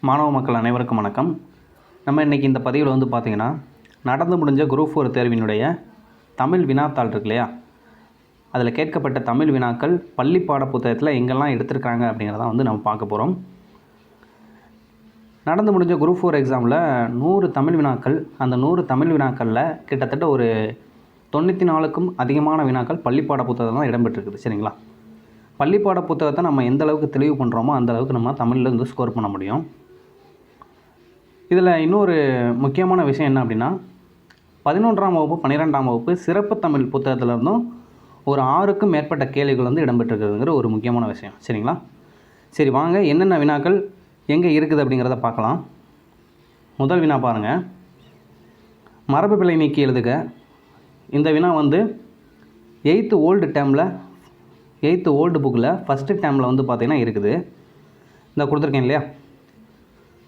மாணவ மக்கள் அனைவருக்கும் வணக்கம். நம்ம இன்றைக்கி இந்த பதிவில் வந்து பார்த்திங்கன்னா, நடந்து முடிஞ்ச குரூப் 4 தேர்வினுடைய தமிழ் வினாத்தாள் இருக்கு இல்லையா, அதில் கேட்கப்பட்ட தமிழ் வினாக்கள் பள்ளி பாட புத்தகத்தில் எங்கெல்லாம் எடுத்திருக்காங்க அப்படிங்கிறத வந்து நம்ம பார்க்க போகிறோம். நடந்து முடிஞ்ச குரூப் 4 எக்ஸாமில் 100 தமிழ் வினாக்கள், அந்த 100 தமிழ் வினாக்களில் கிட்டத்தட்ட ஒரு 94க்கும் அதிகமான வினாக்கள் பள்ளிப்பாட புத்தகம் தான் இடம்பெற்றிருக்குது. சரிங்களா? பள்ளிப்பாட புத்தகத்தை நம்ம எந்த அளவுக்கு தெளிவு பண்ணுறோமோ அந்த அளவுக்கு நம்ம தமிழில் இருந்து ஸ்கோர் பண்ண முடியும். இதில் இன்னொரு முக்கியமான விஷயம் என்ன அப்படின்னா, 11ஆம் வகுப்பு 12ஆம் வகுப்பு சிறப்பு தமிழ் புத்தகத்திலிருந்தும் ஒரு 6க்கும் மேற்பட்ட கேள்விகள் வந்து இடம்பெற்றிருக்குதுங்கிற ஒரு முக்கியமான விஷயம். சரிங்களா? சரி, வாங்க என்னென்ன வினாக்கள் எங்கே இருக்குது அப்படிங்கிறத பார்க்கலாம். முதல் வினா பாருங்கள், மரபு பிழை நீக்கி எழுதுக. இந்த வினா வந்து 8th ஓல்டு புக்கில் ஃபஸ்ட்டு டேர்மில் வந்து பார்த்திங்கன்னா இருக்குது. இந்த கொடுத்துருக்கேன் இல்லையா,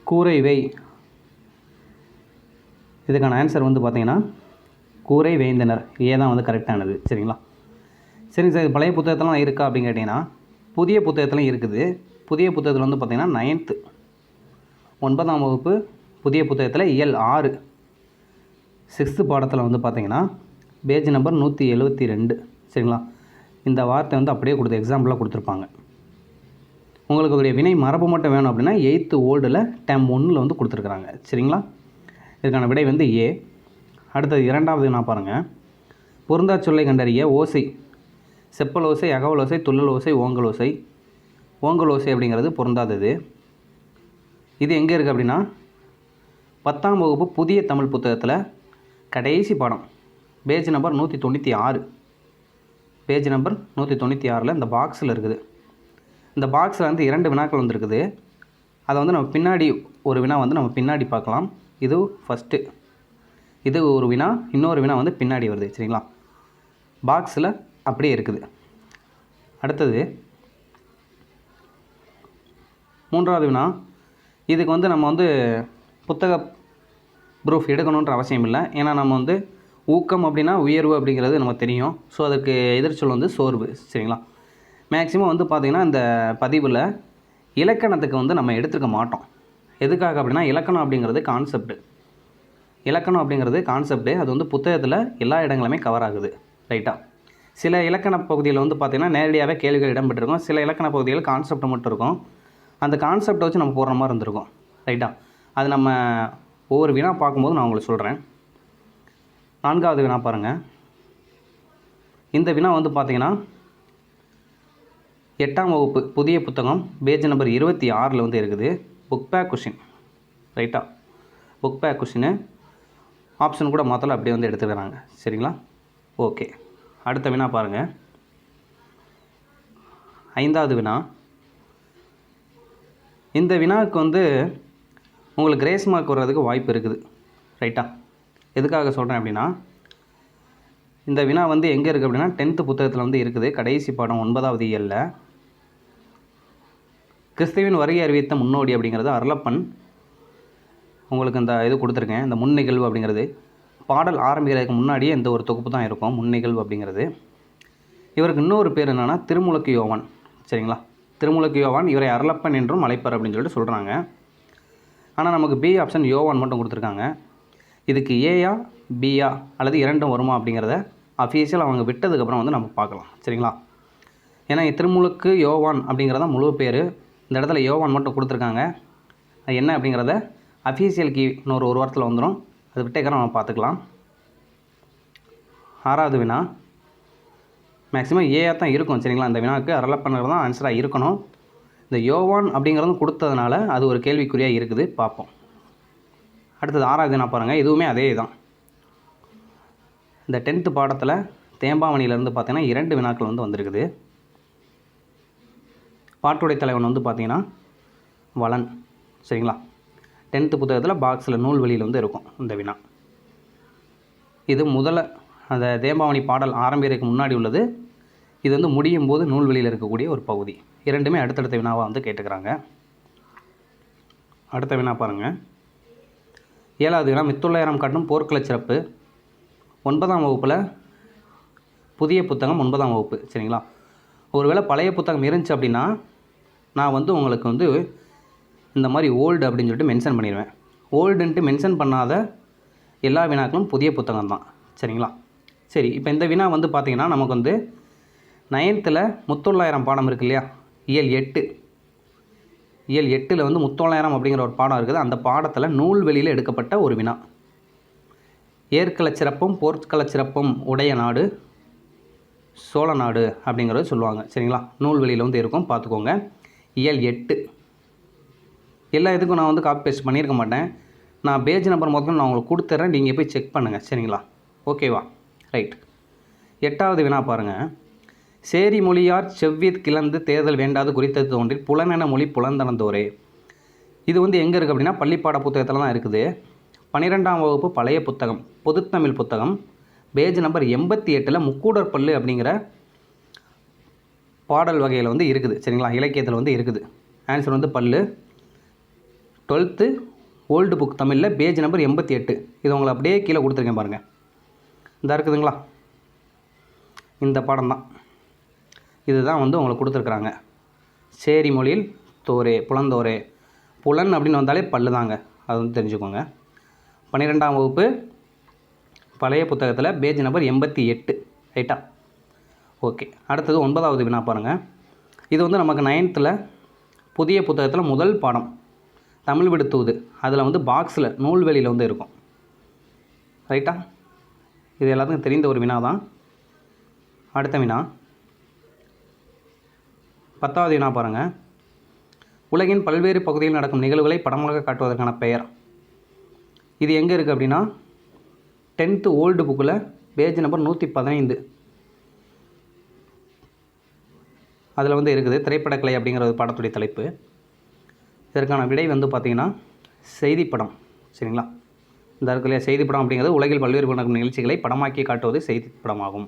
கூரை வை. இதுக்கான ஆன்சர் வந்து பார்த்திங்கன்னா கூரை வேந்தனர், தான் வந்து கரெக்டானது. சரிங்களா? சரி சார், பழைய புத்தகத்தெல்லாம் இருக்கா அப்படின்னு கேட்டிங்கன்னா புதிய புத்தகத்துலையும் இருக்குது. புதிய புத்தகத்தில் வந்து பார்த்திங்கன்னா 9th 9ஆம் வகுப்பு புதிய புத்தகத்தில் இயல் 6 6th பாடத்தில் வந்து பார்த்திங்கன்னா பேஜ் நம்பர் 172. சரிங்களா? இந்த வார்த்தை வந்து அப்படியே எக்ஸாம்பிளாக கொடுத்துருப்பாங்க. உங்களுக்கு உடைய வினை மரபு மட்டும் வேணும் அப்படின்னா 8th ஓல்டில் டேம் 1 வந்து கொடுத்துருக்குறாங்க. சரிங்களா? இதுக்கான விடை வந்து ஏ. அடுத்தது இரண்டாவது நான் பாருங்கள், பொருந்தா சொல்லை கண்டறிய. ஓசை, செப்பல் ஓசை, அகவல் ஓசை, துள்ளல் ஓசை, ஓங்கல் ஓசை. ஓங்கல் ஓசை அப்படிங்கிறது பொருந்தாதது. இது எங்கே இருக்குது அப்படின்னா 10ஆம் வகுப்பு புதிய தமிழ் புத்தகத்தில் கடைசி பாடம் பேஜ் நம்பர் 196. பேஜ் நம்பர் 196 இந்த பாக்ஸில் இருக்குது. இந்த பாக்ஸில் வந்து 2 வினாக்கள் வந்துருக்குது. அதை வந்து நம்ம பின்னாடி ஒரு வினா வந்து நம்ம பின்னாடி பார்க்கலாம். இது ஃபஸ்ட்டு, இது ஒரு வினா, இன்னொரு வினா வந்து பின்னாடி வருது. சரிங்களா? பாக்ஸில் அப்படியே இருக்குது. அடுத்தது மூன்றாவது வினா. இதுக்கு வந்து நம்ம வந்து புத்தக ப்ரூஃப் எடுக்கணுன்ற அவசியம் இல்லை. ஏன்னா நம்ம வந்து ஊக்கம் அப்படின்னா உயர்வு அப்படிங்கிறது நமக்கு தெரியும். ஸோ அதுக்கு எதிர்ச்சொல் வந்து சோர்வு. சரிங்களா? மேக்ஸிமம் வந்து பார்த்திங்கன்னா இந்த பதிவில் இலக்கணத்துக்கு வந்து நம்ம எடுத்துக்க மாட்டோம். எதுக்காக அப்படின்னா இலக்கணம் அப்படிங்கிறது கான்செப்டு. அது வந்து புத்தகத்தில் எல்லா இடங்களுமே கவர் ஆகுது. ரைட்டாக? சில இலக்கண பகுதியில் வந்து பார்த்திங்கன்னா நேரடியாகவே கேள்விகள் இடம்பெற்றிருக்கும். சில இலக்கண பகுதிகள் கான்செப்ட் மட்டும் இருக்கும். அந்த கான்செப்டை வச்சு நம்ம போடுற மாதிரி இருந்திருக்கும். ரைட்டாக? அது நம்ம ஒவ்வொரு வினா பார்க்கும்போது நான் உங்களுக்கு சொல்கிறேன். 4வது வினா பாருங்கள். இந்த வினா வந்து பார்த்திங்கன்னா 8ஆம் வகுப்பு புதிய புத்தகம் பேஜ் நம்பர் 26 வந்து இருக்குது. Book back question. ரைட்டா? புக் பேக் கொஷின் ஆப்ஷன் கூட மாற்றல, அப்படியே வந்து எடுத்துக்கிறாங்க. சரிங்களா? ஓகே. அடுத்த வினா பாருங்கள், 5வது வினா. இந்த வினாவுக்கு வந்து உங்களுக்கு கிரேஸ் மார்க் வர்றதுக்கு வாய்ப்பு இருக்குது. ரைட்டா? எதுக்காக சொல்கிறேன் அப்படின்னா, இந்த வினா வந்து எங்கே இருக்குது அப்படின்னா 10th புத்தகத்தில் வந்து இருக்குது. கடைசி பாடம் 9வது இயலில் கிறிஸ்துவின் வருகை அறிவித்த முன்னோடி அப்படிங்கிறது அருளப்பன். உங்களுக்கு இந்த இது கொடுத்துருக்கேன், இந்த முன் நிகழ்வு அப்படிங்கிறது பாடல் ஆரம்பிக்கிறதுக்கு முன்னாடியே இந்த ஒரு தொகுப்பு தான் இருக்கும், முன் நிகழ்வு அப்படிங்கிறது. இவருக்கு இன்னொரு பேர் என்னென்னா திருமுழுக்கு யோவான். சரிங்களா? திருமுழுக்கு யோவான், இவரை அருளப்பன் என்றும் அழைப்பார் அப்படின்னு சொல்லிட்டு சொல்கிறாங்க. ஆனால் நமக்கு பி ஆப்ஷன் யோவான் மட்டும் கொடுத்துருக்காங்க. இதுக்கு ஏயா பியா அல்லது இரண்டும் வருமா அப்படிங்கிறத அஃபீஷியல் அவங்க விட்டதுக்கப்புறம் வந்து நம்ம பார்க்கலாம். சரிங்களா? ஏன்னா திருமுழுக்கு யோவான் அப்படிங்கிறத முழு பேர். இந்த இடத்துல யோவான் மட்டும் கொடுத்துருக்காங்க. அது என்ன அப்படிங்கிறத அஃபீஷியல் கீ இன்னொரு வாரத்தில் வந்துடும். அது விட்டேக்கிற நம்ம பார்த்துக்கலாம். 6வது வினா மேக்ஸிமம் ஏயாக தான் இருக்கும். சரிங்களா? இந்த வினாவுக்கு அருளப்பன்னர் தான் ஆன்சராக இருக்கணும். இந்த யோவான் அப்படிங்கிறதும் கொடுத்ததுனால அது ஒரு கேள்விக்குறியாக இருக்குது. பார்ப்போம். அடுத்தது 6வது வினா பாருங்கள். இதுவுமே அதே தான். இந்த 10th பாடத்தில் தேம்பாவணியிலேருந்து பார்த்தீங்கன்னா 2 வினாக்கள் வந்து வந்திருக்குது. பாட்டுடை தலைவன் வந்து பார்த்திங்கன்னா வளன். சரிங்களா? 10th புத்தகத்தில் பாக்ஸில் நூல் வெளியில் வந்து இருக்கும் இந்த வினா. இது முதல்ல அந்த தேம்பாவணி பாடல் ஆரம்பிக்கிறதுக்கு முன்னாடி உள்ளது. இது வந்து முடியும் போது நூல் வெளியில் இருக்கக்கூடிய ஒரு பகுதி. இரண்டுமே அடுத்தடுத்த வினாவாக வந்து கேட்டுக்கிறாங்க. அடுத்த வினா பாருங்கள், 7வது வினா. மித்துள்ளாயிரம் காட்டும் போர்க்கள சிறப்பு. 9ஆம் வகுப்பில் புதிய புத்தகம் 9ஆம் வகுப்பு. சரிங்களா? ஒருவேளை பழைய புத்தகம் இருந்துச்சு அப்படின்னா நான் வந்து உங்களுக்கு வந்து இந்த மாதிரி ஓல்டு அப்படின்னு சொல்லிட்டு மென்ஷன் பண்ணிடுவேன். ஓல்டுன்ட்டு மென்ஷன் பண்ணாத எல்லா வினாக்களும் புதிய புத்தகம் தான். சரிங்களா? சரி, இப்போ இந்த வினா வந்து பார்த்திங்கன்னா நமக்கு வந்து 9th முத்தொள்ளாயிரம் பாடம் இருக்குது இல்லையா, இயல் 8 வந்து முத்தொள்ளாயிரம் அப்படிங்கிற ஒரு பாடம் இருக்குது. அந்த பாடத்தில் நூல்வெளியில் எடுக்கப்பட்ட ஒரு வினா. ஏற்களச் சிறப்பும் போர்க்களச் சிறப்பும் உடைய நாடு சோழ நாடு அப்படிங்கிறது சொல்லுவாங்க. சரிங்களா? நூல்வெளியில் வந்து இருக்கும், பார்த்துக்கோங்க. இயல் 8 எல்லா இதுக்கும் நான் வந்து காப்பி பேஸ்ட் பண்ணியிருக்க மாட்டேன். நான் பேஜ் நம்பர் முதல்ல நான் உங்களுக்கு கொடுத்துட்றேன், நீங்கள் போய் செக் பண்ணுங்கள். சரிங்களா? ஓகேவா? ரைட். 8வது வினா பாருங்கள். சேரி மொழியார் செவ்வியத் கிளந்து தேர்தல் வேண்டாது குறித்தது தோன்றில் புலனென மொழி புலந்தனந்தோரே. இது வந்து எங்கே இருக்குது அப்படின்னா பள்ளிப்பாட புத்தகத்தில் தான் இருக்குது. 12ஆம் வகுப்பு பழைய புத்தகம், பொதுத்தமிழ் புத்தகம், பேஜ் நம்பர் 88 முக்கூடர் பல்லு அப்படிங்கிற பாடல் வகையில் வந்து இருக்குது. சரிங்களா? இலக்கியத்தில் வந்து இருக்குது. ஆன்சர் வந்து பல்லு. 12th ஓல்டு புக் தமிழில் பேஜ் நம்பர் 88. இது உங்களை அப்படியே கீழே கொடுத்துருக்கேன் பாருங்கள். இந்த இருக்குதுங்களா, இந்த பாடம் தான். இதுதான் வந்து உங்களுக்கு கொடுத்துருக்குறாங்க. சேரி மொழியில் தோரே புலந்தோரே. புலன் அப்படின்னு வந்தாலே பல்லு தாங்க, அது வந்து தெரிஞ்சுக்கோங்க. 12ஆம் வகுப்பு பழைய புத்தகத்தில் பேஜ் நம்பர் 88. ரைட்டா? ஓகே. அடுத்தது 9வது வினா பாருங்கள். இது வந்து நமக்கு 9th புதிய புத்தகத்தில் முதல் பாடம் தமிழ் விடுத்துவது. அதில் வந்து பாக்ஸில் நூல்வெளியில் வந்து இருக்கும். ரைட்டா? இது எல்லாத்துக்கும் தெரிந்த ஒரு வினா தான். அடுத்த வினா 10வது வினா பாருங்கள். உலகின் பல்வேறு பகுதியில் நடக்கும் நிகழ்வுகளை படமாக காட்டுவதற்கான பெயர். இது எங்கே இருக்குது அப்படின்னா 10th ஓல்டு புக்கில் பேஜ் நம்பர் 115 அதில் வந்து இருக்குது. திரைப்படக்கலை அப்படிங்கிற ஒரு பாடத்துடைய தலைப்பு. இதற்கான விடை வந்து பார்த்திங்கன்னா செய்திப்படம். சரிங்களா? இந்த இருக்கிற செய்திப்படம் அப்படிங்கிறது உலகில் பல்வேறு நடக்கும் நிகழ்ச்சிகளை படமாக்கி காட்டுவது செய்திப்படமாகும்.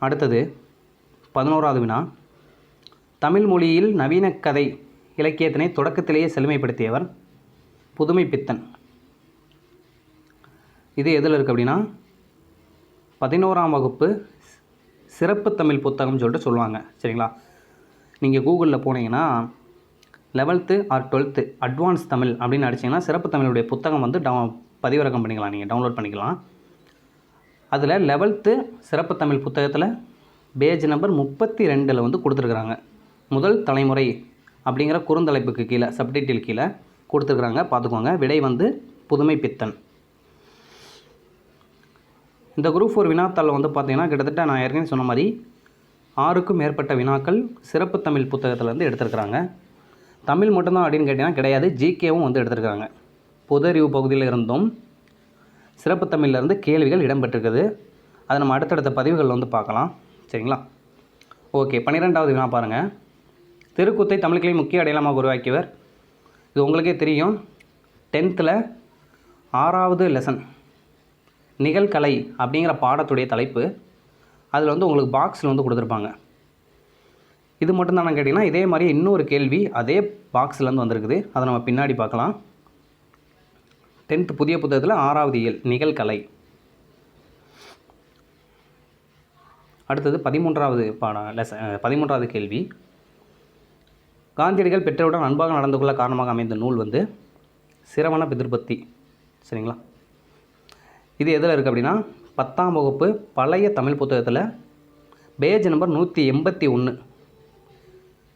அடுத்தது 11வது வினா. தமிழ் மொழியில் நவீன கதை இலக்கியத்தினை தொடக்கத்திலேயே செழுமைப்படுத்தியவர் புதுமை பித்தன். இது எதில் இருக்குது அப்படின்னா 11ஆம் வகுப்பு சிறப்பு தமிழ் புத்தகம்னு சொல்லிட்டு சொல்லுவாங்க. சரிங்களா? நீங்கள் கூகுளில் போனீங்கன்னா 11th or 12th advance Tamil அப்படின்னு அடிச்சிங்கன்னா சிறப்பு தமிழுடைய புத்தகம் வந்து பதிவிறக்கம் பண்ணிக்கலாம், நீங்கள் டவுன்லோட் பண்ணிக்கலாம். அதில் 11th சிறப்பு தமிழ் புத்தகத்தில் பேஜ் நம்பர் 32 வந்து கொடுத்துருக்குறாங்க. முதல் தலைமுறை அப்படிங்கிற குறுந்தலைப்புக்கு கீழே சப்டைட்டில் கீழே கொடுத்துருக்குறாங்க, பார்த்துக்கோங்க. விடை வந்து புதுமை பித்தன். இந்த குரூப் 4 வினாத்தாள் வந்து பார்த்திங்கன்னா கிட்டத்தட்ட நான் ஏற்கனவே சொன்ன மாதிரி 6க்கும் மேற்பட்ட வினாக்கள் சிறப்பு தமிழ் புத்தகத்திலேருந்து எடுத்துருக்குறாங்க. தமிழ் மட்டும்தான் அப்படின்னு கேட்டிங்கன்னா கிடையாது, ஜிகேவும் வந்து எடுத்துருக்காங்க. பொது அறிவு பகுதியில் இருந்தும் சிறப்பு தமிழ்லேருந்து கேள்விகள் இடம்பெற்றிருக்குது. அதை நம்ம அடுத்தடுத்த பதிவுகளில் வந்து பார்க்கலாம். சரிங்களா? ஓகே. 12வது வினா பாருங்கள். தெருக்கூத்தை தமிழ்களின் முக்கிய அடையாளமாக உருவாக்கியவர். இது உங்களுக்கே தெரியும். 10th 6வது லெசன் நிகழ்கலை அப்படிங்கிற பாடத்துடைய தலைப்பு. அதில் வந்து உங்களுக்கு பாக்ஸில் வந்து கொடுத்துருப்பாங்க. இது மட்டும்தானு கேட்டிங்கன்னா இதே மாதிரி இன்னொரு கேள்வி அதே பாக்ஸ்லேருந்து வந்திருக்குது. அதை நம்ம பின்னாடி பார்க்கலாம். 10th புதிய புத்தகத்தில் 6வது இயல் நிகழ்கலை. அடுத்தது 13வது பாடம் 13வது கேள்வி. காந்தியடிகள் பெற்றோருடன் அன்பாக நடந்து கொள்ள காரணமாக அமைந்த நூல் வந்து சிரவண பிதிர்பத்தி. சரிங்களா? இது எதில் இருக்குது அப்படின்னா 10ஆம் வகுப்பு பழைய தமிழ் புத்தகத்தில் பேஜ் நம்பர் 181.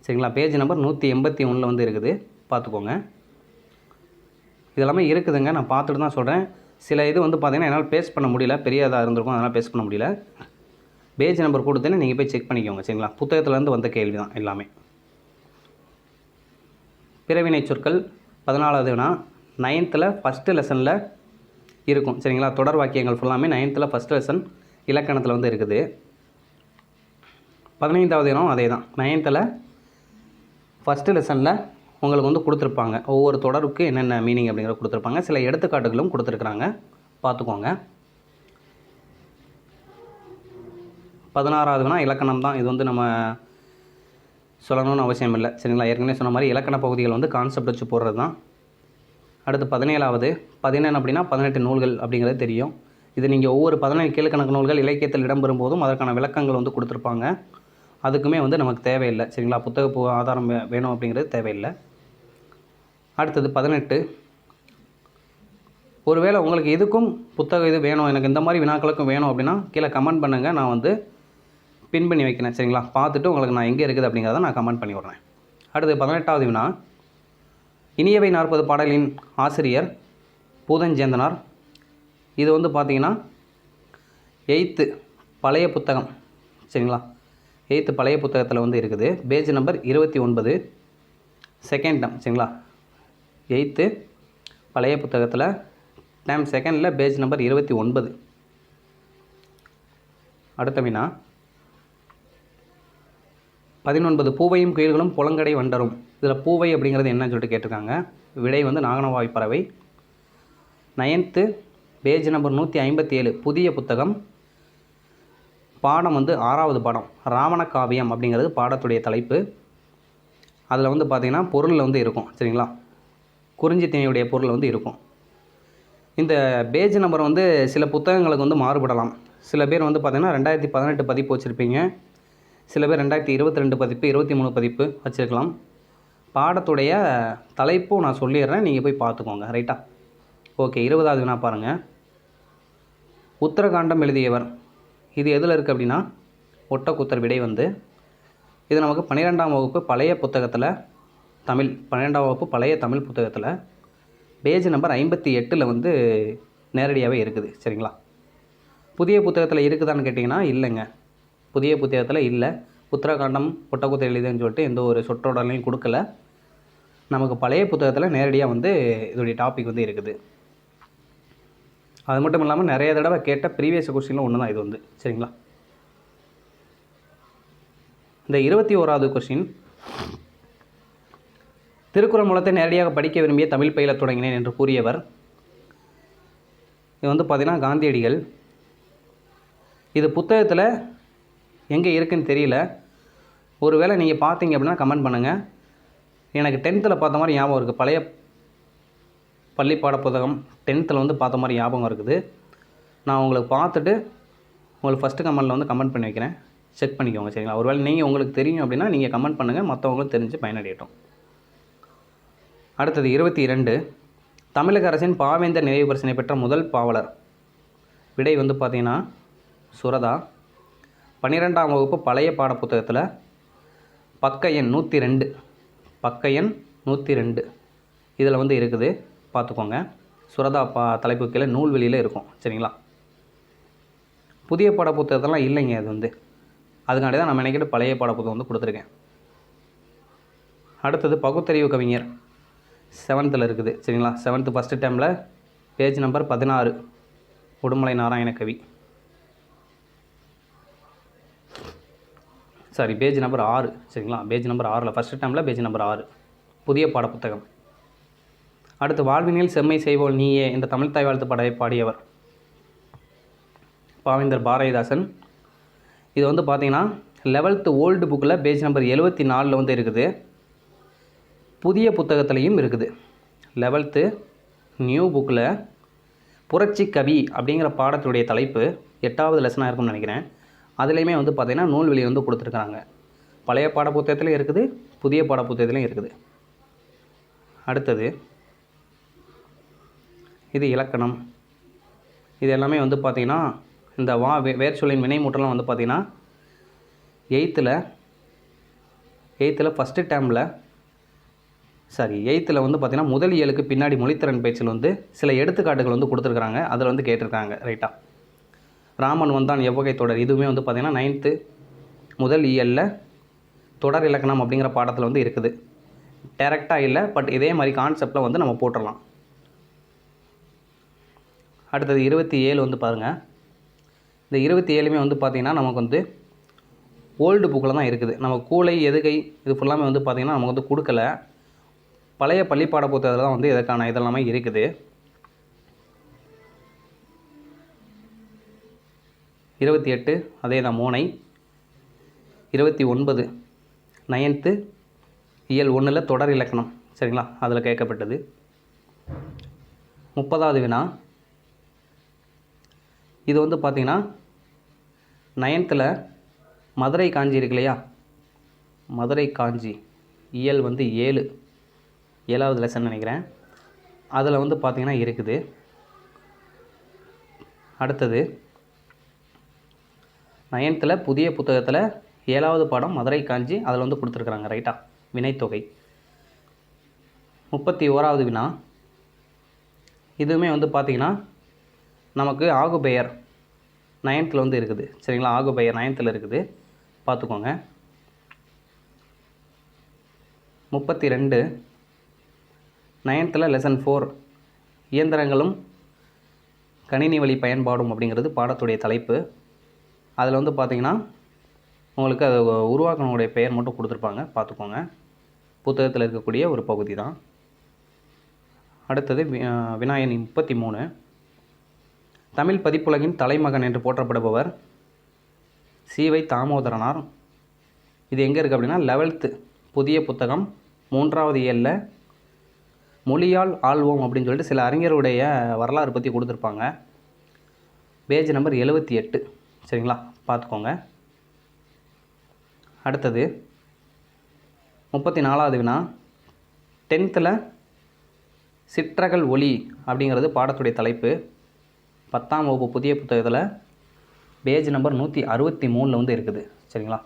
சரிங்களா? பேஜ் நம்பர் 181 வந்து இருக்குது, பார்த்துக்கோங்க. இதெல்லாமே இருக்குதுங்க, நான் பார்த்துட்டு தான் சொல்கிறேன். சில இது வந்து பார்த்திங்கன்னா என்னால் பேஸ்ட் பண்ண முடியல, பெரியதாக இருந்திருக்கும், அதனால் பேஸ்ட் பண்ண முடியல. பேஜ் நம்பர் கொடுத்தேன்னு நீங்கள் போய் செக் பண்ணிக்கோங்க. சரிங்களா? புத்தகத்துலேருந்து வந்த கேள்வி தான் எல்லாமே. பிறவினை சொற்கள் 14வது வினா 9th ஃபஸ்ட்டு லெசனில் இருக்கும். சரிங்களா? தொடர் வாக்கியங்கள் ஃபுல்லாமே 9th ஃபஸ்ட் லெசன் இலக்கணத்தில் வந்து இருக்குது. 15வது வினாவும் அதே தான். 9th ஃபஸ்ட்டு லெசனில் உங்களுக்கு வந்து கொடுத்துருப்பாங்க. ஒவ்வொரு தொடருக்கு என்னென்ன மீனிங் அப்படிங்கிறத கொடுத்துருப்பாங்க. சில எடுத்துக்காட்டுகளும் கொடுத்துருக்குறாங்க, பார்த்துக்கோங்க. 16வது வினா இலக்கணம் தான். இது வந்து நம்ம சொல்லணும்னு அவசியம் இல்லை. சரிங்களா? ஏற்கனவே சொன்ன மாதிரி இலக்கண பகுதிகள் வந்து கான்செப்ட் வச்சு போடுறது தான். அடுத்து 17வது 17 அப்படின்னா 18 நூல்கள் அப்படிங்கிறது தெரியும். இது நீங்கள் ஒவ்வொரு 17 கீழ்கணக்கு நூல்கள் இலக்கியத்தில் இடம்பெறும் போதும் அதற்கான விளக்கங்கள் வந்து கொடுத்துருப்பாங்க. அதுக்குமே வந்து நமக்கு தேவையில்லை. சரிங்களா? புத்தக ஆதாரம் வேணும் அப்படிங்கிறது தேவையில்லை. அடுத்தது 18. ஒருவேளை உங்களுக்கு இதுக்கும் புத்தகம் இது வேணும், எனக்கு இந்த மாதிரி வினாக்களுக்கும் வேணும் அப்படின்னா கீழே கமெண்ட் பண்ணுங்கள். நான் வந்து பின் பண்ணி வைக்கிறேன் சரிங்களா. பார்த்துட்டு உங்களுக்கு நான் எங்கே இருக்குது அப்படிங்கிறத நான் கமெண்ட் பண்ணி விட்றேன். அடுத்து 18வது வினா. இனியவை 40 பாடலின் ஆசிரியர் பூதஞ்சேந்தனார். இது வந்து பார்த்திங்கன்னா 8th பழைய புத்தகம் சரிங்களா. 8th பழைய புத்தகத்தில் வந்து இருக்குது. பேஜ் நம்பர் 29, செகண்ட் டம் சரிங்களா. 8th பழைய புத்தகத்தில் டைம் செகண்டில் பேஜ் நம்பர் 29. அடுத்த வினா. 19 பூவையும் குயில்களும் புலங்கடை வண்டரும். இதில் பூவை அப்படிங்கிறது என்னன்னு சொல்லிட்டு கேட்டிருக்காங்க. விடை வந்து நாகனவாய் பறவை. 9th பேஜ் நம்பர் 157 புதிய புத்தகம். பாடம் வந்து 6வது பாடம் ராவண காவியம் அப்படிங்கிறது பாடத்துடைய தலைப்பு. அதில் வந்து பார்த்திங்கன்னா பொருளில் வந்து இருக்கும் சரிங்களா. குறிஞ்சி திணையுடைய பொருள் வந்து இருக்கும். இந்த பேஜ் நம்பர் வந்து சில புத்தகங்களுக்கு வந்து மாறுபடலாம். சில பேர் வந்து பார்த்திங்கன்னா 2018 பதிப்பு வச்சுருப்பீங்க, சில பேர் 2022 பதிப்பு 23 பதிப்பு வச்சுருக்கலாம். பாடத்துடைய தலைப்பும் நான் சொல்லிடுறேன், நீங்கள் போய் பார்த்துக்கோங்க ரைட்டா. ஓகே, 20வது வினா பாருங்கள். உத்தரகாண்டம் எழுதியவர். இது எதில் இருக்குது அப்படின்னா ஒட்டக்குத்தர். விடை வந்து இது நமக்கு 12ஆம் வகுப்பு பழைய புத்தகத்தில் தமிழ் 12ஆம் வகுப்பு பழைய தமிழ் புத்தகத்தில் பேஜ் நம்பர் 58 வந்து நேரடியாகவே இருக்குது சரிங்களா. புதிய புத்தகத்தில் இருக்குதான்னு கேட்டிங்கன்னா இல்லைங்க, புதிய புத்தகத்தில் இல்லை. உத்தரகாண்டம் ஒட்டக்குத்தர் எழுதுன்னு சொல்லிட்டு எந்த ஒரு சொற்றொடர்லையும் கொடுக்கல. நமக்கு பழைய புத்தகத்தில் நேரடியாக வந்து இதோடைய டாபிக் வந்து இருக்குது. அது மட்டும் இல்லாமல் நிறைய தடவை கேட்ட ப்ரீவியஸ் கொஸ்டினில் ஒன்று தான் இது வந்து சரிங்களா. இந்த 21வது கொஸ்டின். திருக்குறள் மூலத்தை நேரடியாக படிக்க விரும்பிய தமிழ் பயில தொடங்கினேன் என்று கூறியவர். இது வந்து பார்த்திங்கன்னா காந்தியடிகள். இது புத்தகத்தில் எங்கே இருக்குதுன்னு தெரியல. ஒருவேளை நீங்கள் பார்த்தீங்க அப்படின்னா கமெண்ட் பண்ணுங்கள். எனக்கு 10th பார்த்த மாதிரி ஞாபகம் இருக்குது. பழைய பள்ளி பாட புத்தகம் 10th வந்து பார்த்த மாதிரி ஞாபகம் இருக்குது. நான் உங்களுக்கு பார்த்துட்டு உங்களுக்கு ஃபஸ்ட்டு கமெண்டில் வந்து கமெண்ட் பண்ணி வைக்கிறேன், செக் பண்ணிக்கோங்க சரிங்களா. ஒருவேளை நீங்கள் உங்களுக்கு தெரியும் அப்படின்னா நீங்கள் கமெண்ட் பண்ணுங்கள், மற்றவங்களும் தெரிஞ்சு பயனடையட்டும். அடுத்தது 22. தமிழக அரசின் பாவேந்தர் நினைவு பரிசினை பெற்ற முதல் பாவலர். விடை வந்து பார்த்திங்கன்னா சுரதா. 12ஆம் வகுப்பு பழைய பாட புத்தகத்தில் பக்க எண் 102 பக்க எண் 102 இதில் வந்து இருக்குது, பார்த்துக்கோங்க. சுரதா தலைப்பு கீழே நூல்வெளியில் இருக்கும் சரிங்களா. புதிய பாட புத்தகத்தெல்லாம் இல்லைங்க, அது வந்து அதுக்காண்டி தான் நம்ம நினைக்கிட்டு பழைய பாட புத்தகம் வந்து கொடுத்துருக்கேன். அடுத்தது பகுத்தறிவு கவிஞர் 7th இருக்குது சரிங்களா. 7th ஃபஸ்ட்டு டைமில் பேஜ் நம்பர் 16 உடுமலை நாராயண கவி. சாரி, பேஜ் நம்பர் 6 சரிங்களா. பேஜ் நம்பர் 6 ஃபஸ்ட்டு டைமில் பேஜ் நம்பர் 6 புதிய பாட புத்தகம். அடுத்து வாழ்வினில் செம்மை செய்வோல் நீயே இந்த தமிழ் தாய் வாழ்த்து பாடலை பாடியவர் பாவேந்தர் பாரதிதாசன். இது வந்து பார்த்திங்கன்னா 11th ஓல்டு புக்கில் பேஜ் நம்பர் 74 வந்து இருக்குது. புதிய புத்தகத்துலேயும் இருக்குது. 11th நியூ புக்கில் புரட்சி கவி அப்படிங்கிற பாடத்துடைய தலைப்பு 8வது லெசனாக இருக்கும்னு நினைக்கிறேன். அதுலேயுமே வந்து பார்த்திங்கன்னா நூல்வெளி வந்து கொடுத்துருக்குறாங்க. பழைய பாட புத்தகத்துலையும் இருக்குது, புதிய பாட புத்தகத்துலையும் இருக்குது. அடுத்தது இது இலக்கணம். இது எல்லாமே வந்து பார்த்திங்கன்னா இந்த வேர் சொல்லின் வினைமுற்றலாம் வந்து பார்த்திங்கன்னா 8th ஃபஸ்ட்டு டேர்மில் சாரி 8th வந்து பார்த்திங்கன்னா முதல் இயலுக்கு பின்னாடி மொழித்திறன் பயிற்சியில் வந்து சில எடுத்துக்காட்டுகள் வந்து கொடுத்துருக்குறாங்க. அதில் வந்து கேட்டிருக்காங்க ரைட்டாக. ராமன் வந்தான் எவ்வகை தொடர், இதுவுமே வந்து பார்த்திங்கன்னா 9th முதல் இயலில் தொடர் இலக்கணம் அப்படிங்கிற பாடத்தில் வந்து இருக்குது. டேரெக்டாக இல்லை, பட் இதே மாதிரி கான்செப்டில் வந்து நம்ம போட்டுடலாம். அடுத்தது 27 வந்து பாருங்கள். இந்த 27மே வந்து பார்த்திங்கன்னா நமக்கு வந்து ஓல்டு புக்கில் தான் இருக்குது. நம்ம கூலை எதுகை இது ஃபுல்லாமே வந்து பார்த்திங்கன்னா நமக்கு வந்து கொடுக்கல. பழைய பள்ளிப்பாட புத்தகத்தில் தான் வந்து இதற்கான இதெல்லாமே இருக்குது. 28 அதே தான் மோனை. 29 9th இயல் 1 தொடர் இலக்கணம் சரிங்களா, அதில் கேட்கப்பட்டது. 30வது வினா. இது வந்து பார்த்திங்கன்னா 9th மதுரை காஞ்சி இருக்கு இல்லையா, மதுரை காஞ்சி இயல் வந்து 7 7வது லெசன் நினைக்கிறேன். அதில் வந்து பார்த்திங்கன்னா இருக்குது. அடுத்தது 9th புதிய புத்தகத்தில் 7வது பாடம் மதுரை காஞ்சி அதில் வந்து கொடுத்துருக்குறாங்க. ரைட்டா? வினைத்தொகை. 31வது வினா. இதுவுமே வந்து பார்த்திங்கன்னா நமக்கு ஆகுபெயர் 9th வந்து இருக்குது. சரிங்களா? ஆகுபெயர் 9th இருக்குது, பார்த்துக்கோங்க. 32 9th லெசன் 4 இயந்திரங்களும் கணினி வழி பயன்பாடும் அப்படிங்கிறது பாடத்துடைய தலைப்பு. அதில் வந்து பார்த்திங்கன்னா உங்களுக்கு அது உருவாக்கணுடைய பெயர் மட்டும் கொடுத்துருப்பாங்க, பார்த்துக்கோங்க. புத்தகத்தில் இருக்கக்கூடிய ஒரு பகுதி தான். அடுத்தது வினாயன் 33. தமிழ் பதிப்புலகின் தலைமகன் என்று போற்றப்படுபவர் சி.வை. தாமோதரனார். இது எங்கே இருக்குது அப்படின்னா 11th புதிய புத்தகம் 3வது இயலில் மொழியால் ஆள்வோம் அப்படின்னு சொல்லிட்டு சில அறிஞருடைய வரலாறு பற்றி கொடுத்துருப்பாங்க. Page number 78. சரிங்களா? பார்த்துக்கோங்க. அடுத்தது 34வது வினா. 10th சிற்றகல் ஒளி அப்படிங்கிறது பாடத்துடைய தலைப்பு. 10ஆம் வகுப்பு புதிய புத்தகத்தில் பேஜ் நம்பர் 163 வந்து இருக்குது. சரிங்களா?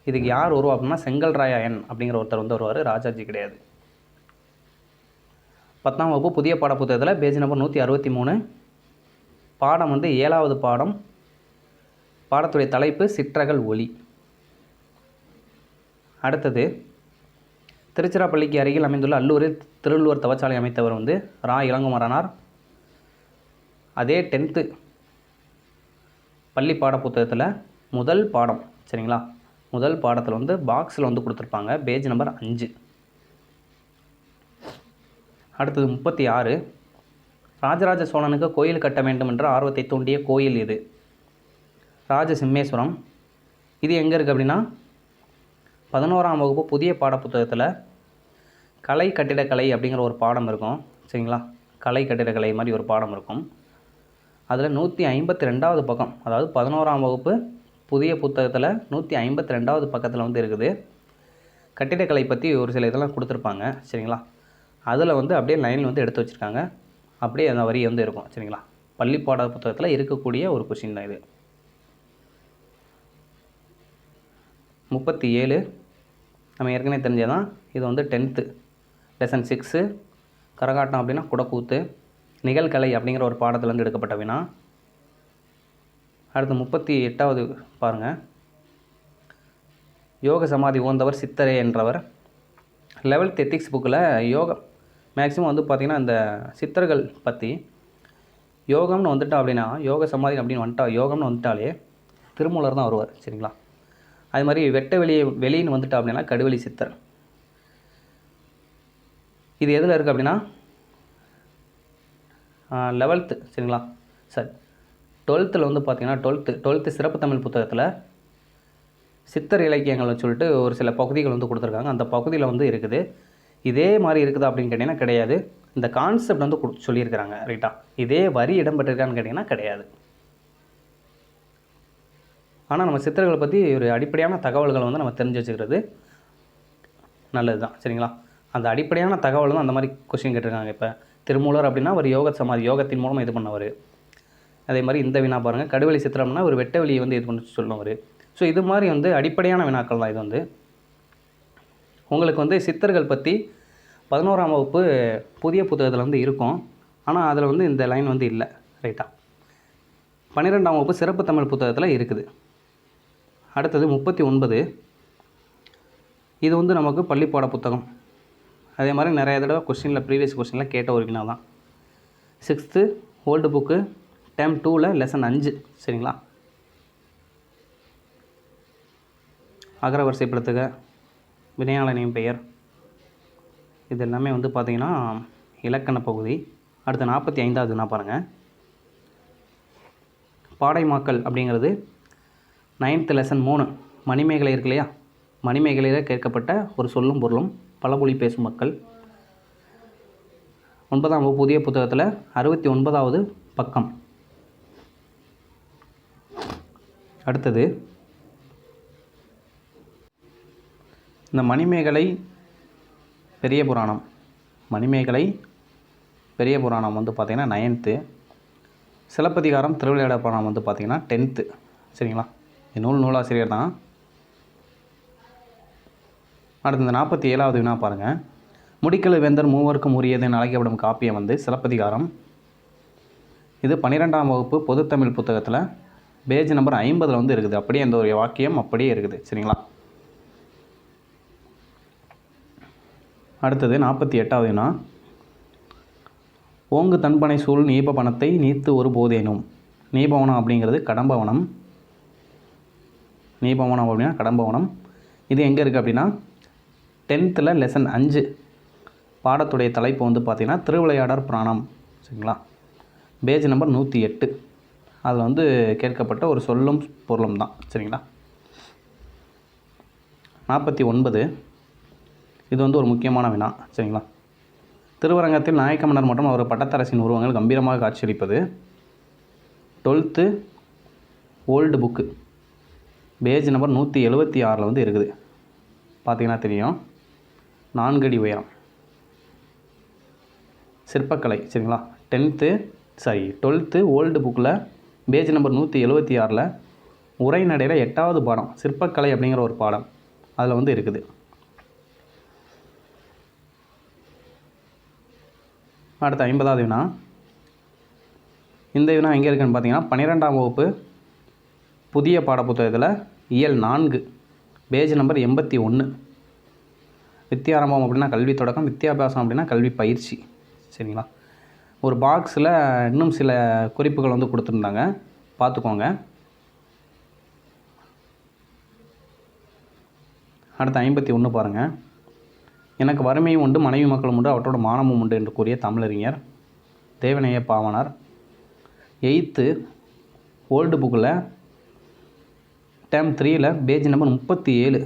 இதுக்கு யார் வருவா அப்படின்னா செங்கல்ராயன் அப்படிங்கிற ஒருத்தர் வந்து வருவார், ராஜாஜி கிடையாது. 10ஆம் வகுப்பு புதிய பாட புத்தகத்தில் பேஜ் நம்பர் 163. பாடம் வந்து 7வது பாடம். பாடத்துடைய தலைப்பு சிற்றகல் ஒளி. அடுத்தது திருச்சிராப்பள்ளிக்கு அருகில் அமைந்துள்ள அல்லூரில் திருவள்ளுவர் தவச்சாலை அமைத்தவர் வந்து ரா. இளங்குமரனார். அதே 10th பள்ளி பாட புத்தகத்தில் முதல் பாடம். சரிங்களா? முதல் பாடத்தில் வந்து பாக்ஸில் வந்து கொடுத்துருப்பாங்க, பேஜ் நம்பர் 5. அடுத்தது 36. ராஜராஜ சோழனுக்கு கோயில் கட்ட வேண்டும் என்ற ஆர்வத்தை தூண்டிய கோயில் இது. ராஜசிம்மேஸ்வரம். இது எங்கே இருக்குது அப்படின்னா 11ஆம் வகுப்பு புதிய பாடப்புத்தகத்தில் கலை கட்டிடக்கலை அப்படிங்கிற ஒரு பாடம் இருக்கும். சரிங்களா? கலை கட்டிடக்கலை மாதிரி ஒரு பாடம் இருக்கும். அதில் 152வது பக்கம், அதாவது 11ஆம் வகுப்பு புதிய புத்தகத்தில் 152வது பக்கத்தில் வந்து இருக்குது. கட்டிடக்கலை பற்றி ஒரு சில இதெல்லாம் கொடுத்துருப்பாங்க. சரிங்களா? அதில் வந்து அப்படியே லைனில் வந்து எடுத்து வச்சுருக்காங்க. அப்படியே அந்த வரி வந்து இருக்கும். சரிங்களா? பள்ளி பாட புத்தகத்தில் இருக்கக்கூடிய ஒரு கொஷின் தான் இது. 37 நம்ம ஏற்கனவே தெரிஞ்சதான். இது வந்து 10th லெசன் 6 கரகாட்டம் அப்படின்னா குடக்கூத்து. நிகழ்கலை அப்படிங்கிற ஒரு பாடத்துலேருந்து எடுக்கப்பட்ட வினா. அடுத்து 38வது பாருங்கள். யோக சமாதி ஓந்தவர் சித்தரே என்றவர். 11th எத்திக்ஸ் புக்கில் யோகம் மேக்ஸிமம் வந்து பார்த்திங்கன்னா இந்த சித்தர்கள் பற்றி யோகம்னு வந்துட்டா அப்படின்னா யோக சமாதி அப்படின்னு வந்துட்டா யோகம்னு வந்துட்டாலே திருமூலர் தான் வருவார். சரிங்களா? அது மாதிரி வெட்ட வெளின்னு வந்துட்டா அப்படின்னா கடுவெளி சித்தர். இது எதில் இருக்குது அப்படின்னா 11th. சரிங்களா? சரி, 12th வந்து பார்த்திங்கன்னா 12th சிறப்பு தமிழ் புத்தகத்தில் சித்தர் இலக்கியங்கள்னு சொல்லிட்டு ஒரு சில பகுதிகள் வந்து கொடுத்துருக்காங்க. அந்த பகுதியில் வந்து இருக்குது. இதே மாதிரி இருக்குதா அப்படின்னு கேட்டிங்கன்னா கிடையாது. இந்த கான்செப்ட் வந்து சொல்லியிருக்கிறாங்க. ரைட்டா? இதே வரி இடம்பெற்றிருக்கான்னு கேட்டிங்கன்னா கிடையாது. ஆனால் நம்ம சித்தர்களை பற்றி ஒரு அடிப்படையான தகவல்களை வந்து நம்ம தெரிஞ்சு வச்சுக்கிறது நல்லது தான். சரிங்களா? அந்த அடிப்படையான தகவல் தான் அந்த மாதிரி கொஸ்டின் கேட்டிருக்காங்க. இப்போ திருமூலர் அப்படின்னா ஒரு யோக சமாதி, யோகத்தின் மூலமாக இது பண்ணவர். அதே மாதிரி இந்த வினா பாருங்கள், கடுவெளி சித்திரம்னா ஒரு வெட்ட வெளியை வந்து இது பண்ணி சொல்லுவார். ஸோ இது மாதிரி வந்து அடிப்படையான வினாக்கள் தான் இது வந்து. உங்களுக்கு வந்து சித்தர்கள் பற்றி 11ஆம் வகுப்பு புதிய புத்தகத்தில் வந்து இருக்கும். ஆனால் அதில் வந்து இந்த லைன் வந்து இல்லை. ரைட்டா? 12ஆம் வகுப்பு சிறப்பு தமிழ் புத்தகத்தில் இருக்குது. அடுத்தது 39. இது வந்து நமக்கு பள்ளிப்பாட புத்தகம். அதே மாதிரி நிறைய தடவை கொஸ்டினில் ப்ரீவியஸ் கொஸ்டினில் கேட்ட ஒரு வினா தான். 6th ஓல்டு புக்கு டேர்ம் 2ல் லெசன் 5. சரிங்களா? அகர வரிசைப்படுத்துக, வினையாளனின் பெயர், இது எல்லாமே வந்து பார்த்திங்கன்னா இலக்கண பகுதி. அடுத்த 45வது வினா பாருங்கள். பாடைமாக்கள் அப்படிங்கிறது 9th லெசன் 3 மணிமேகலை இருக்கு இல்லையா? மணிமேகலையில் கேட்கப்பட்ட ஒரு சொல்லும் பொருளும் பழமொழி பேசும் மக்கள். 9ஆம் வகுப்பு புதிய புத்தகத்தில் 69வது பக்கம். அடுத்தது இந்த மணிமேகலை பெரிய புராணம், மணிமேகலை பெரிய புராணம் வந்து பார்த்திங்கன்னா 9th, சிலப்பதிகாரம் திருவிளையாடற் புராணம் வந்து பார்த்திங்கன்னா 10th. சரிங்களா, நூலாசிரியர் தான். அடுத்து இந்த 47வது வினா பாருங்கள். முடிக்கல் வேந்தர் மூவருக்கும் உரியதுன்னு அழைக்கப்படும் காப்பியம் வந்து சிலப்பதிகாரம். இது 12ஆம் வகுப்பு பொதுத்தமிழ் புத்தகத்தில் பேஜ் நம்பர் 50 வந்து இருக்குது. அப்படியே அந்த ஒரு வாக்கியம் அப்படியே இருக்குது. சரிங்களா, அடுத்தது 48வது வினா. ஓங்கு தன்பனை சூழ் நீபவனத்தை நீத்து ஒரு போதேனும். நீபவனம் அப்படிங்கிறது கடம்பவனம். நீபவனம் அப்படின்னா கடம்பவனம். இது எங்கே இருக்குது அப்படின்னா 10th லெசன் 5 பாடத்துடைய தலைப்பு வந்து பார்த்திங்கன்னா திருவிளையாடற் புராணம். சரிங்களா, பேஜ் நம்பர் 108. அதில் வந்து கேட்கப்பட்ட ஒரு சொல்லும் பொருளும் தான். சரிங்களா, 49. இது வந்து ஒரு முக்கியமான வினா. சரிங்களா, திருவரங்கத்தில் நாயக்க மன்னர் மற்றும் அவர் பட்டத்தரசின் உருவங்கள் கம்பீரமாக காட்சியளிப்பது. 12th old book, page number 176 வந்து இருக்குது. பார்த்திங்கன்னா தெரியும். 4 அடி உயரம், சிற்பக்கலை. சரிங்களா, 12th ஓல்டு புக்கில் பேஜ் நம்பர் 176 உரைநடையில் 8வது பாடம் சிற்பக்கலை அப்படிங்கிற ஒரு பாடம் அதில் வந்து இருக்குது. அடுத்த 50வது வினா. இந்த வினா எங்கே இருக்குன்னு பார்த்தீங்கன்னா 12ஆம் வகுப்பு புதிய பாடப்புத்தகத்தில் இயல் 4 பேஜ் நம்பர் 81. வித்தியாரம்பம் அப்படின்னா கல்வி தொடக்கம், வித்தியாபியாசம் அப்படின்னா கல்வி பயிற்சி. சரிங்களா, ஒரு பாக்ஸில் இன்னும் சில குறிப்புகள் வந்து கொடுத்துருந்தாங்க, பார்த்துக்கோங்க. அடுத்த 51 பாருங்கள். எனக்கு வறுமையும் உண்டு, மனைவி மக்களும் உண்டு, அவற்றோட மானமும் உண்டு என்று கூறிய தமிழறிஞர் தேவநேய பாவாணர். 8th ஓல்டு புக்கில் term 3 page number 37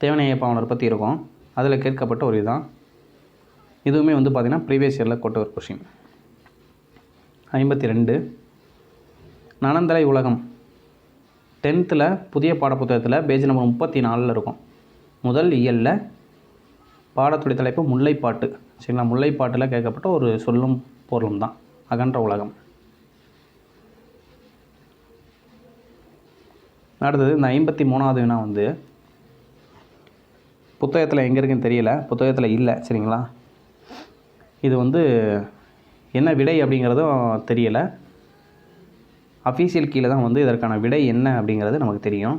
Devaneya Pavanar பற்றி இருக்கும். அதில் கேட்கப்பட்ட ஒரு இதுதான். இதுவுமே வந்து பார்த்திங்கன்னா ப்ரீவியஸ் இயரில் கொட்ட ஒரு கொஷின். 52 நனந்தலை உலகம் 10th புதிய பாடப்புத்தகத்தில் பேஜ் நம்பர் 34 இருக்கும். முதல் இயலில் பாடத்துடைய தலைப்பு முல்லைப்பாட்டு. சரிங்களா, முல்லைப்பாட்டில் கேட்கப்பட்ட ஒரு சொல்லும் பொருளும் தான் அகன்ற உலகம். அடுத்தது இந்த 53வது வினா வந்து புத்தகத்தில் எங்கே இருக்குன்னு தெரியல, புத்தகத்தில் இல்லை. சரிங்களா, இது வந்து என்ன விடை அப்படிங்கிறதும் தெரியலை. அஃபீஷியல் கீழே தான் வந்து இதற்கான விடை என்ன அப்படிங்கிறது நமக்கு தெரியும்.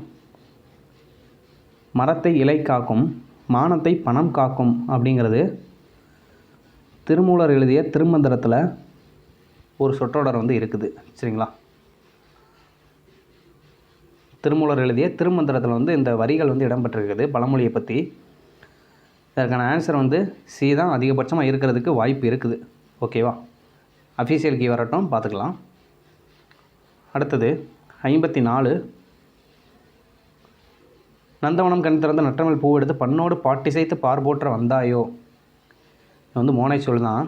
மரத்தை இலை காக்கும், மானத்தை பணம் காக்கும் அப்படிங்கிறது திருமூலர் எழுதிய திருமந்திரத்தில் ஒரு சொற்றொடர் வந்து இருக்குது. சரிங்களா, திருமூலர் எழுதிய திருமந்திரத்தில் வந்து இந்த வரிகள் வந்து இடம்பெற்றிருக்குது பழமொழியை பற்றி. இதற்கான ஆன்சர் வந்து சி தான் அதிகபட்சமாக இருக்கிறதுக்கு வாய்ப்பு இருக்குது. ஓகேவா, அஃபீஷியல் கீ வரட்டும், பார்த்துக்கலாம். அடுத்தது 54 நந்தவனம் கண் திறந்த நற்றமிழ் பூ எடுத்து பண்ணோடு பாட்டிசைத்து பார்போற்ற வந்தாயோ. இது வந்து மோனை சொல் தான்.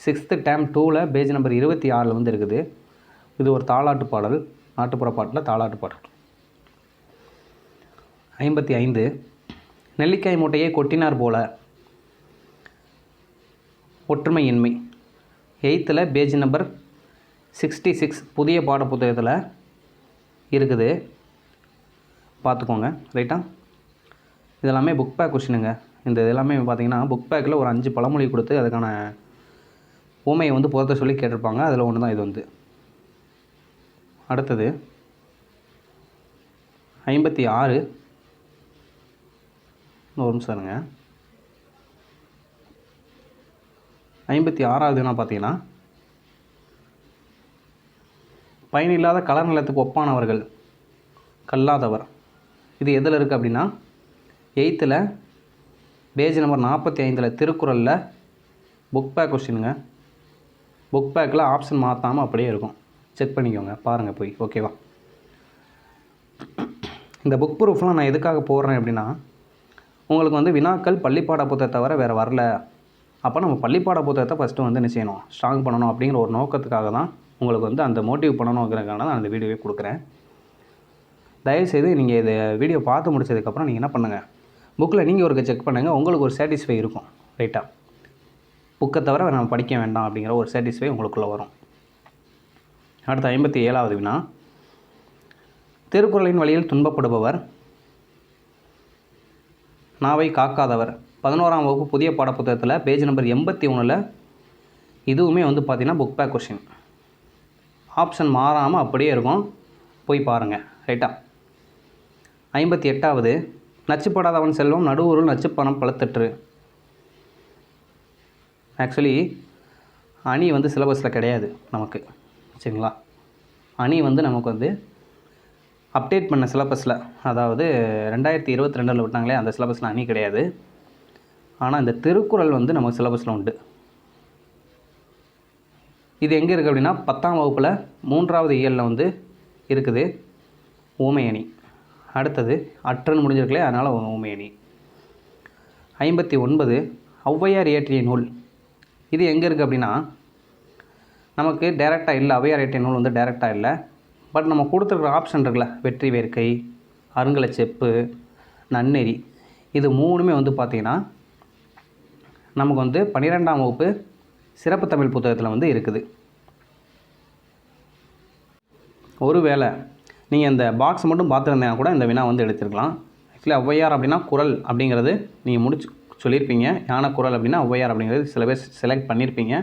6th டேர்ம் 2 பேஜ் நம்பர் 26 வந்து இருக்குது. இது ஒரு தாலாட்டு பாடல், நாட்டுப்புற பாட்டில் தாலாட்டு பாடல். 55 நெல்லிக்காய் மூட்டையை கொட்டினார் போல ஒற்றுமையின்மை. 8th பேஜ் நம்பர் 66 புதிய பாடப்புத்தகத்தில் இருக்குது, பார்த்துக்கோங்க. ரைட்டா, இதெல்லாமே புக் பேக் கொஷினுங்க. இந்த இதெல்லாமே பார்த்திங்கன்னா புக் பேக்கில் ஒரு 5 பழமொழி கொடுத்து அதுக்கான ஊமையை வந்து பொறுத்த சொல்லி கேட்டிருப்பாங்க. அதில் ஒன்று தான் இது வந்து. அடுத்தது 56 ஒரு நிமிஷம் இருங்க. 56வது என்ன பார்த்தீங்கன்னா பயனில்லாத கலர் நிலத்துக்கு ஒப்பானவர்கள் கல்லாதவர். இது எதில் இருக்குது அப்படின்னா 8th பேஜ் நம்பர் 45 திருக்குறளில் புக் பேக் கொஸ்டினுங்க. புக் பேக்கில் ஆப்ஷன் மாற்றாமல் அப்படியே இருக்கும், செக் பண்ணிக்கோங்க, பாருங்கள் போய். ஓகேவா, இந்த புக் ப்ரூஃப்லாம் நான் எதுக்காக போடுறேன் அப்படின்னா உங்களுக்கு வந்து வினாக்கள் பள்ளிப்பாட புத்தகத்தை தவிர வேறு வரல. அப்போ நம்ம பள்ளிப்பாட புத்தகத்தை ஃபஸ்ட்டு வந்து என்ன செய்யணும், ஸ்ட்ராங் பண்ணணும் அப்படிங்கிற ஒரு நோக்கத்துக்காக தான் உங்களுக்கு வந்து அந்த மோட்டிவ் பண்ணணுங்கிறதுக்காக தான் நான் அந்த வீடியோவே கொடுக்குறேன். தயவுசெய்து நீங்கள் இதை வீடியோ பார்த்து முடிச்சதுக்கப்புறம் நீங்கள் என்ன பண்ணுங்கள், புக்கில் நீங்கள் ஒரு செக் பண்ணுங்கள், உங்களுக்கு ஒரு சாட்டிஸ்ஃபை இருக்கும். ரைட்டா, புக்கை தவிர நம்ம படிக்க வேண்டாம் அப்படிங்கிற ஒரு சாட்டிஸ்ஃபை உங்களுக்குள்ளே வரும். அடுத்து 57வது வினா, திருக்குறளின் வழியில் துன்பப்படுபவர், நாவை காக்காதவர். 11ஆம் வகுப்பு புதிய பாடப்புத்தகத்தில் பேஜ் நம்பர் 81ல் இதுவுமே வந்து பார்த்திங்கன்னா புக் பேக் கொஷின். ஆப்ஷன் மாறாமல் அப்படியே இருக்கும், போய் பாருங்கள். ரைட்டா. 58வது, நச்சுப்படாதவன் செல்வம் நடுவூரில் நச்சுப்பணம் பழுத்தற்று. ஆக்சுவலி அணி வந்து சிலபஸில் கிடையாது நமக்கு, சரிங்களா. அணி வந்து நமக்கு வந்து அப்டேட் பண்ண சிலபஸில், அதாவது 2022 விட்டாங்களே அந்த சிலபஸில் அணி கிடையாது. ஆனால் இந்த திருக்குறள் வந்து நம்ம சிலபஸில் உண்டு. இது எங்கே இருக்குது அப்படின்னா 10ஆம் வகுப்பில் 3வது இயலில் வந்து இருக்குது ஊமை அணி. அடுத்தது அற்றன்னு முடிஞ்சிருக்கலே, அதனால் ஊமை அணி. 59 ஔவையார் இயற்றிய நூல். இது எங்கே இருக்குது அப்படின்னா நமக்கு டேரெக்டாக இல்லை, ஔவையார் இயற்றிய நூல் வந்து டேரெக்டாக இல்லை. பட் நம்ம கொடுத்துருக்குற ஆப்ஷன் இருக்குல்ல, வெற்றி வேர்க்கை, அருங்கலச்செப்பு, நன்னெறி, இது 3மே வந்து பார்த்திங்கன்னா நமக்கு வந்து 12ஆம் வகுப்பு சிறப்பு தமிழ் புத்தகத்தில் வந்து இருக்குது. ஒருவேளை நீங்கள் இந்த பாக்ஸ் மட்டும் பார்த்துருந்தீங்கன்னா கூட இந்த வினா வந்து எடுத்துருக்கலாம். ஆக்சுவலி ஔவையார் அப்படின்னா குறள் அப்படிங்கிறது நீங்கள் முடிச்சு சொல்லியிருப்பீங்க. ஞான குறள் அப்படின்னா ஔவையார் அப்படிங்கிறது சில பேர் செலக்ட் பண்ணியிருப்பீங்க.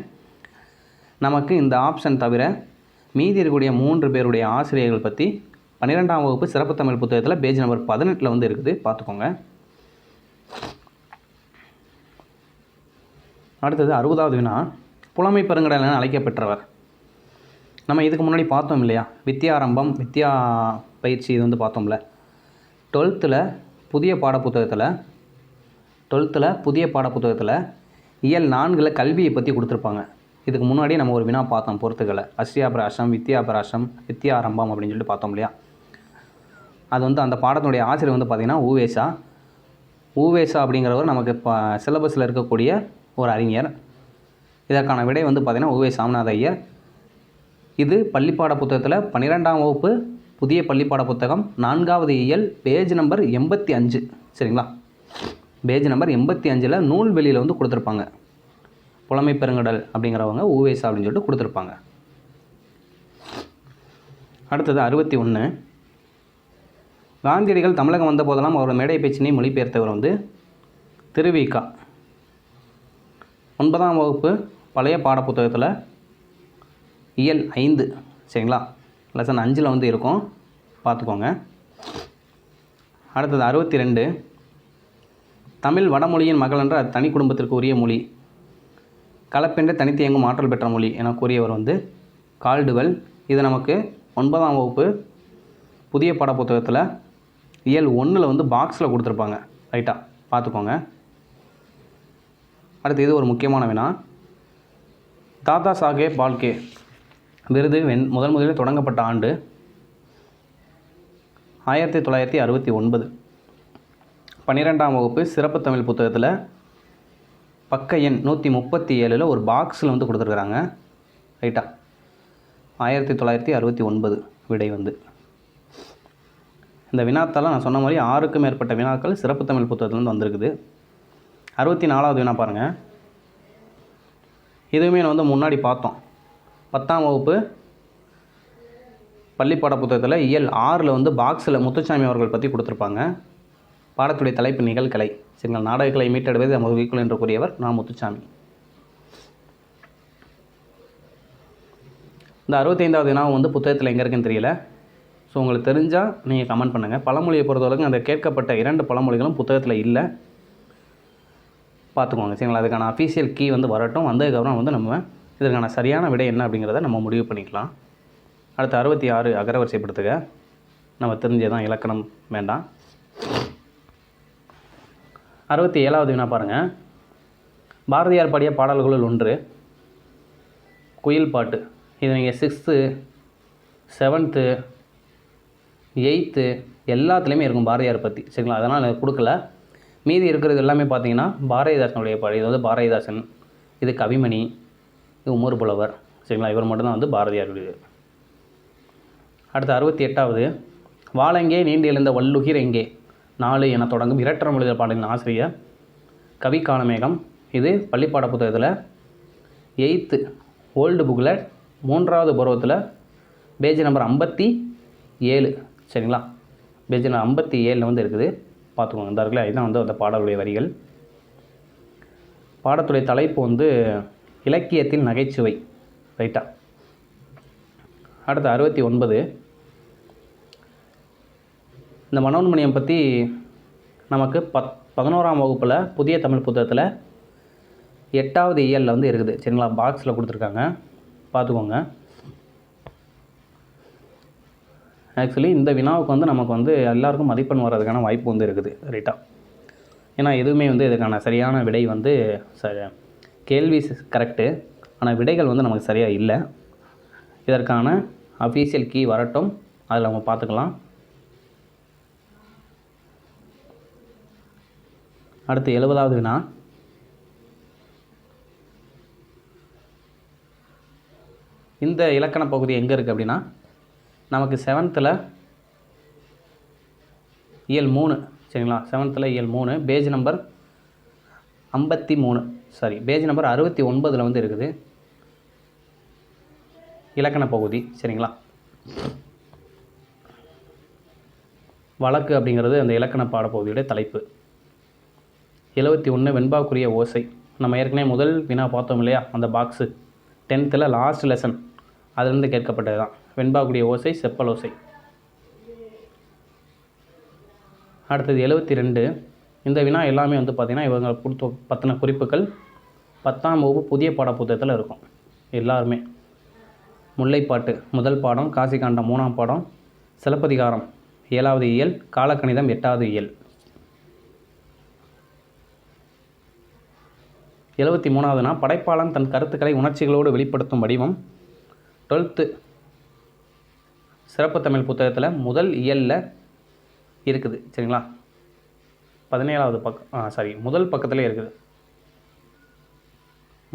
நமக்கு இந்த ஆப்ஷன் தவிர மீதி இருக்கக்கூடிய 3 பேருடைய ஆசிரியர்கள் பற்றி 12ஆம் வகுப்பு சிறப்பு தமிழ் புத்தகத்தில் பேஜ் நம்பர் 18 வந்து இருக்குது, பார்த்துக்கோங்க. அடுத்தது 60வது வினா, புலமை பெருங்கடல் என அழைக்கப்பெற்றவர். நம்ம இதுக்கு முன்னாடி பார்த்தோம் இல்லையா, வித்யாரம்பம், வித்யா பயிற்சி, இது வந்து பார்த்தோம்ல. 12th புதிய பாடப்புத்தகத்தில் இயல் 4 கல்வியை பற்றி கொடுத்துருப்பாங்க. இதுக்கு முன்னாடி நம்ம ஒரு வினா பார்த்தோம் பொறுத்துக்களை, அஸ்யாபிராசம், வித்யாபிராசம், வித்யாரம்பம் அப்படின்னு சொல்லிட்டு பார்த்தோம் இல்லையா. அது வந்து அந்த பாடத்தினுடைய ஆசிரியர் வந்து பார்த்திங்கன்னா ஊவேசா அப்படிங்கிறவர் நமக்கு இப்போ சிலபஸில் இருக்கக்கூடிய ஒரு அறிஞர். இதற்கான விடை வந்து பார்த்திங்கன்னா ஊவே சாமிநாத ஐயர். இது பள்ளிப்பாட புத்தகத்தில் 12ஆம் வகுப்பு புதிய பள்ளிப்பாட புத்தகம் 4வது இயல் பேஜ் நம்பர் 85, சரிங்களா. பேஜ் நம்பர் 85ல் நூல்வெளியில் வந்து கொடுத்துருப்பாங்க. புலமை பெருங்கடல் அப்படிங்கிறவங்க ஊவேசா அப்படின்னு சொல்லிட்டு கொடுத்துருப்பாங்க. அடுத்தது 61, காந்தியடிகள் தமிழகம் வந்த போதெல்லாம் அவரோட மேடை பேச்சினை மொழிபெயர்த்தவர் வந்து திருவிக. 9ஆம் வகுப்பு பழைய பாடப்புத்தகத்தில் இயல் 5, சரிங்களா, லெசன் 5ல் வந்து இருக்கும், பார்த்துக்கோங்க. அடுத்தது 62, தமிழ் வடமொழியின் மகள் என்ற தனி குடும்பத்திற்கு உரிய மொழி, கலப்பென்று தனித்து இயங்கும் ஆற்றல் பெற்ற மொழி என கூறியவர் வந்து கால்டுவெல். இது நமக்கு 9ஆம் வகுப்பு புதிய பாடப்புத்தகத்தில் இயல் 1ல் வந்து பாக்ஸில் கொடுத்துருப்பாங்க. ரைட்டா, பார்த்துக்கோங்க. அடுத்து இது ஒரு முக்கியமான வினா, தாதா சாஹேப் பால்கே விருது முதலில் தொடங்கப்பட்ட ஆண்டு 1969. 12ஆம் வகுப்பு சிறப்பு தமிழ் புத்தகத்தில் பக்க எண் 137ல் ஒரு பாக்ஸில் வந்து கொடுத்துருக்குறாங்க. ரைட்டா, 1969 விடை வந்து. இந்த வினாத்தால் நான் சொன்ன மாதிரி 6க்கும் மேற்பட்ட வினாக்கள் சிறப்பு தமிழ் புத்தகத்துலேருந்து வந்திருக்குது. 64வது வினா பாருங்கள். இதுவுமே வந்து முன்னாடி பார்த்தோம். 10ஆம் வகுப்பு பள்ளிப்பாட புத்தகத்தில் இயல் 6ல் வந்து பாக்ஸில் முத்துசாமி அவர்கள் பற்றி கொடுத்துருப்பாங்க. பாடத்துடைய தலைப்பு நிகழ்கலை, சரிங்களா. நாடகக்கலை மீட்டெடுப்பது நமது வீக்குள் என்று கூறியவர் நான் முத்துசாமி. இந்த 65வது வினாவும் வந்து புத்தகத்தில் எங்கே இருக்குன்னு தெரியல. ஸோ உங்களுக்கு தெரிஞ்சால் நீங்கள் கமெண்ட் பண்ணுங்கள். பழமொழியை பொறுத்தவரைக்கும் அந்த கேட்கப்பட்ட 2 பழமொழிகளும் புத்தகத்தில் இல்லை, பார்த்துக்கோங்க, சரிங்களா. அதுக்கான அஃபீஷியல் கீ வந்து வரட்டும். வந்ததுக்கப்புறம் வந்து நம்ம இதற்கான சரியான விடை என்ன அப்படிங்கிறத நம்ம முடிவு பண்ணிக்கலாம். அடுத்து 66 அகரவரிசைப்படுத்துக. நம்ம தெரிஞ்சதான், இலக்கணம் வேண்டாம். 67வது வினா பாருங்கள். பாரதியார் பாடிய பாடல்களுள் ஒன்று குயில் பாட்டு. இது நீங்கள் 6th 7th 8th எல்லாத்துலேயுமே இருக்கும் பாரதியார் பற்றி, சரிங்களா. அதனால் எனக்கு கொடுக்கல. மீதி இருக்கிறது எல்லாமே பார்த்தீங்கன்னா பாரதிதாசனுடைய பாடல். இது வந்து பாரதிதாசன், இது கவிமணி, இது உமர் புலவர், சரிங்களா. இவர் மட்டும்தான் வந்து பாரதியாருடைய. அடுத்து 68வது வாழெங்கே நீண்டு எழுந்த வள்ளுகிர் எங்கே. 4 என தொடங்கும் இரட்டரம் எழுதிய பாடலின் ஆசிரியர் கவி காலமேகம். இது பள்ளிப்பாட புத்தகத்தில் 8th ஓல்டு புக்கில் 3வது பருவத்தில் பேஜ் நம்பர் 57. சரிங்களா, பேஜ் நம்பர் 57 வந்து இருக்குது, பார்த்துக்கோங்க. இந்த இருக்குல்ல, இதுதான் வந்து அந்த பாடலுடைய வரிகள். பாடத்துடைய தலைப்பு வந்து இலக்கியத்தில் நகைச்சுவை. ரைட்டா. அடுத்து 69. இந்த மனோன்மணியம் பற்றி நமக்கு 11ஆம் வகுப்பில் புதிய தமிழ் புத்தகத்தில் 8வது இயலில் வந்து இருக்குது. சரிங்களா, பாக்ஸில் கொடுத்துருக்காங்க, பார்த்துக்கோங்க. ஆக்சுவலி இந்த வினாவுக்கு வந்து நமக்கு வந்து எல்லாருக்கும் மதிப்பெண் வர்றதுக்கான வாய்ப்பு வந்து இருக்குது. ரைட்டா. ஏன்னா எதுவுமே வந்து இதுக்கான சரியான விடை வந்து கேள்வி கரெக்டு, ஆனால் விடைகள் வந்து நமக்கு சரியாக இல்லை. இதற்கான அஃபீஷியல் கீ வரட்டும், அதில் நம்ம பார்த்துக்கலாம். அடுத்து 70வது வினா. இந்த இலக்கண பகுதி எங்கே இருக்குது அப்படின்னா, நமக்கு 7th இயல் 3. சரிங்களா, 7th இயல் 3 page number 53, sorry page number 69 வந்து இருக்குது இலக்கண பகுதி. சரிங்களா, வழக்கு அப்படிங்கிறது அந்த இலக்கண பாடப்பகுதியுடைய தலைப்பு. 71 வெண்பாக்குரிய ஓசை. நம்ம ஏற்கனவே முதல் வினா பார்த்தோம் இல்லையா, அந்த பாக்ஸு 10th லாஸ்ட் லெசன், அதுலேருந்து கேட்கப்பட்டது தான் வெண்பாக்குரிய ஓசை, செப்பல் ஓசை. அடுத்தது 72. இந்த வினா எல்லாமே வந்து பார்த்திங்கன்னா இவங்க கொடுத்த பற்றின குறிப்புகள் 10ஆம் வகுப்பு புதிய பாட புத்தகத்தில் இருக்கும். எல்லாருமே முல்லைப்பாட்டு முதல் பாடம், காசிகாண்டம் 3ஆம் பாடம், சிலப்பதிகாரம் 7வது இயல், காலக்கணிதம் 8வது இயல். 73வது படைப்பாளன் தன் கருத்துக்களை உணர்ச்சிகளோடு வெளிப்படுத்தும் வடிவம். 12th சிறப்பு தமிழ் புத்தகத்தில் முதல் இயலில் இருக்குது. சரிங்களா, 17வது முதல் பக்கத்திலே இருக்குது.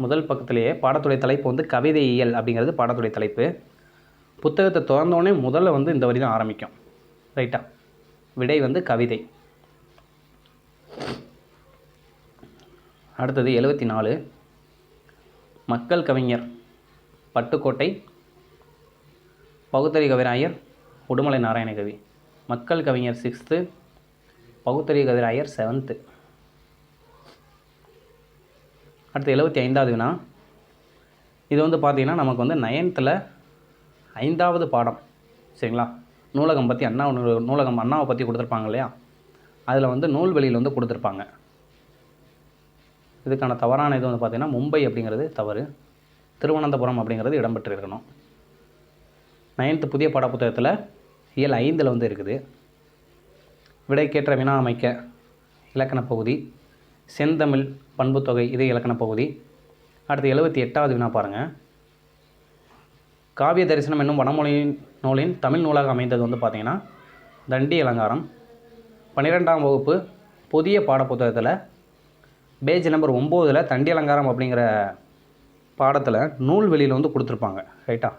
முதல் பக்கத்திலேயே பாடத்துடைய தலைப்பு வந்து கவிதை இயல் அப்படிங்கிறது பாடத்துடைய தலைப்பு. புத்தகத்தை திறந்தோடனே முதல்ல வந்து இந்த வரி தான் ஆரம்பிக்கும். ரைட்டா, விடை வந்து கவிதை. அடுத்தது 74. மக்கள் கவிஞர் பட்டுக்கோட்டை, பகுத்தறி கவிராயர் உடுமலை நாராயணகவி. மக்கள் கவிஞர் 6th, பகுத்தறி கவிராயர் 7th. அடுத்து 75வது வினா. இது வந்து பார்த்திங்கன்னா நமக்கு வந்து 9th 5வது பாடம். சரிங்களா, நூலகம் பற்றி அண்ணாவை பற்றி கொடுத்துருப்பாங்க இல்லையா, அதில் வந்து நூல்வெளியில் வந்து கொடுத்துருப்பாங்க. இதுக்கான தவறான இது வந்து பார்த்திங்கன்னா மும்பை அப்படிங்கிறது தவறு, திருவனந்தபுரம் அப்படிங்கிறது இடம்பெற்று இருக்கணும். 9th புதிய பாடப்புத்தகத்தில் இயல் 5 வந்து இருக்குது. விடைக்கேற்ற வினா அமைக்க இலக்கண பகுதி, செந்தமிழ் பண்புத்தொகை இது இலக்கண பகுதி. அடுத்து 78வது வினா பாருங்கள். காவிய தரிசனம் என்னும் வடமொழி நூலின் தமிழ் நூலாக அமைந்தது வந்து பார்த்திங்கன்னா தண்டி அலங்காரம். 12ஆம் வகுப்பு புதிய பாடப்புத்தகத்தில் பேஜ் நம்பர் 9 தண்டி அலங்காரம் அப்படிங்கிற பாடத்தில் நூல்வெளியில் வந்து கொடுத்துருப்பாங்க. ரைட்டா.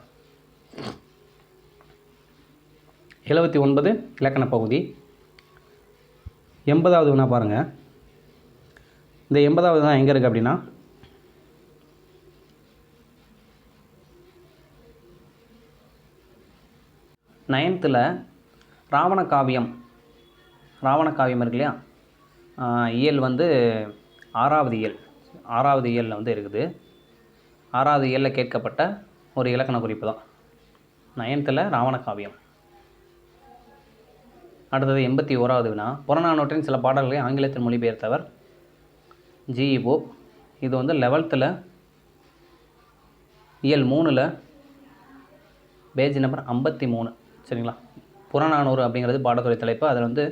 79 இலக்கண பகுதி. 80வது வினா பாருங்கள். இந்த 80வது தான் எங்கே இருக்குது அப்படின்னா, நைன்த்தில் ராவண காவியம் இருக்கு இல்லையா, இயல் வந்து 6வது இயல். 6வது இயலில் வந்து இருக்குது. 6வது இயலில் கேட்கப்பட்ட ஒரு இலக்கண குறிப்பு தான் 9th ராவண காவியம். அடுத்தது 81வது வினா. புறநானூற்றின் சில பாடல்களை ஆங்கிலத்தில் மொழிபெயர்த்தவர் ஜி.இ. போப். இது வந்து 11th இயல் 3 பேஜ் நம்பர் 53. சரிங்களா, புறநானூறு அப்படிங்கிறது பாடத்துறை தலைப்பு. அதில் வந்து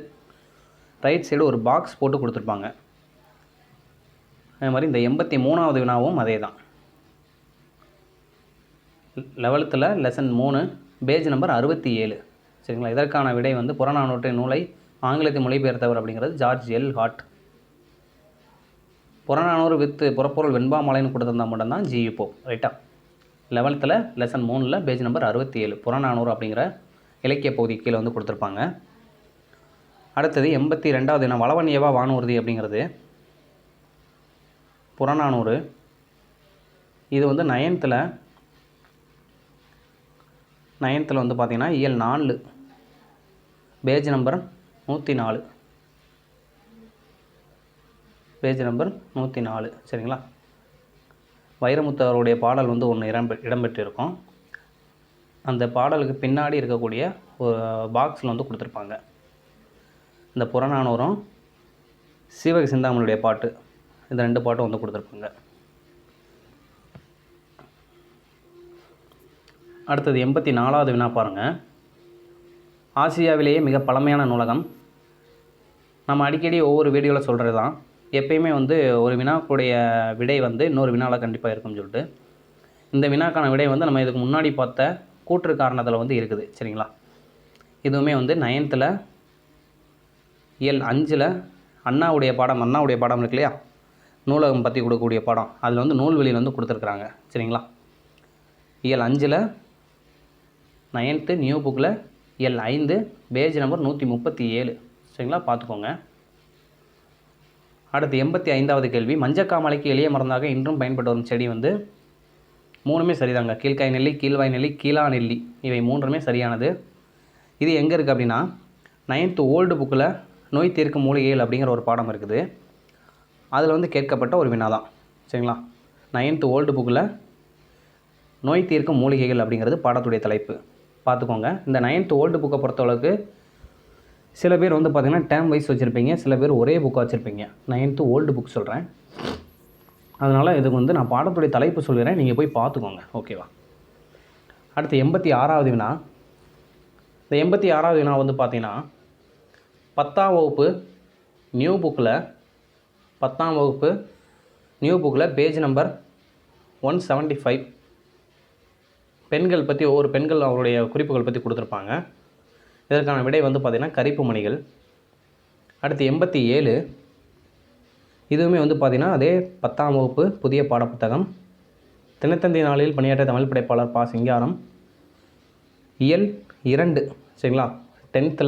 ரைட் சைடு ஒரு பாக்ஸ் போட்டு கொடுத்துருப்பாங்க. அதே மாதிரி இந்த 83வது வினாவும் அதே தான். 11th lesson 3 page number 67. சரிங்களா, இதற்கான விடை வந்து புறநானூற்றின் நூலை ஆங்கிலத்தில் மொழிபெயர்த்தவர் அப்படிங்கிறது George L Hart. Purananuru with Purapporul வெண்பாமாலைன்னு கொடுத்துருந்தா மட்டும்தான் ஜி.இ. போப். ரைட்டா. 11th lesson 3 page number 67 Purananuru அப்படிங்கிற இலக்கிய பகுதி கீழே வந்து கொடுத்துருப்பாங்க. அடுத்தது 82வது வினா, வளவன் ஏவா வானூர்தி அப்படிங்கிறது புறநானூறு. இது வந்து நயன்த்தில் வந்து பார்த்திங்கன்னா இயல் 4 பேஜ் நம்பர் 104, பேஜ் நம்பர் 104. சரிங்களா? வைரமுத்து அவருடைய பாடல் வந்து ஒன்று இடம்பெற்றிருக்கும். அந்த பாடலுக்கு பின்னாடி இருக்கக்கூடிய ஒரு பாக்ஸில் வந்து கொடுத்துருப்பாங்க. இந்த புறநானூறும் சீவக சிந்தாமணியுடைய பாட்டு, இந்த 2 பாட்டும் வந்து கொடுத்துருப்பாங்க. அடுத்தது 84வது வினா பாருங்கள். ஆசியாவிலேயே மிக பழமையான நூலகம். நம்ம அடிக்கடி ஒவ்வொரு வீடியோவில் சொல்கிறது தான், எப்பயுமே வந்து ஒரு வினாக்குடைய விடை வந்து இன்னொரு வினாவில் கண்டிப்பாக இருக்கும்னு சொல்லிட்டு, இந்த வினாக்கான விடை வந்து நம்ம இதுக்கு முன்னாடி பார்த்த கூற்று காரணத்தில் வந்து இருக்குது. சரிங்களா? இதுவுமே வந்து 9th இயல் 5 அண்ணாவுடைய பாடம் இருக்கு இல்லையா, நூலகம் பற்றி கொடுக்கக்கூடிய பாடம், அதில் வந்து நூல்வெளியில் வந்து கொடுத்துருக்குறாங்க. சரிங்களா? இயல் 5 9th நியூ புக்கில் இயல் 5 பேஜ் நம்பர் 137. சரிங்களா? பார்த்துக்கோங்க. அடுத்து 85வது கேள்வி. மஞ்சக்காமலைக்கு எளிய மருந்தாக இன்றும் பயன்பட்டு வரும் செடி வந்து 3மே சரிதாங்க. கீழ்காய் நெல்லி, கீழ்வாய் நெல்லி, கீழா நெல்லி, இவை 3மே சரியானது. இது எங்கே இருக்குது அப்படின்னா 9th ஓல்டு புக்கில் நோய் தீர்க்கும் மூலிகைகள் அப்படிங்கிற ஒரு பாடம் இருக்குது. அதில் வந்து கேட்கப்பட்ட ஒரு வினா தான். சரிங்களா? 9th ஓல்டு புக்கில் நோய் தீர்க்கும் மூலிகைகள் அப்படிங்கிறது பாடத்துடைய தலைப்பு. பார்த்துக்கோங்க. இந்த 9th ஓல்டு புக்கை பொறுத்தளவுக்கு சில பேர் வந்து பார்த்திங்கன்னா டேம் வைஸ் வச்சுருப்பீங்க, சில பேர் ஒரே புக்காக வச்சுருப்பீங்க. 9th ஓல்டு புக் சொல்கிறேன், அதனால் இதுக்கு வந்து நான் பாடத்துடைய தலைப்பு சொல்கிறேன், நீங்கள் போய் பார்த்துக்கோங்க. ஓகேவா? அடுத்து 86வது வினா. இந்த 86வது வினா வந்து பார்த்திங்கன்னா 10ஆம் வகுப்பு நியூ புக்கில் 10ஆம் வகுப்பு நியூ புக்கில் பேஜ் நம்பர் 175 பெண்கள் பற்றி ஒவ்வொரு பெண்கள் அவருடைய குறிப்புகள் பற்றி கொடுத்துருப்பாங்க. இதற்கான விடை வந்து பார்த்திங்கன்னா கரிப்பு மணிகள். அடுத்து 87 இதுவுமே வந்து பார்த்திங்கன்னா அதே 10ஆம் வகுப்பு புதிய பாடப்புத்தகம், தினத்தந்தி நாளில் பணியாற்ற தமிழ் படைப்பாளர் பா. சிங்காரம், இயல் 2. சரிங்களா? 10th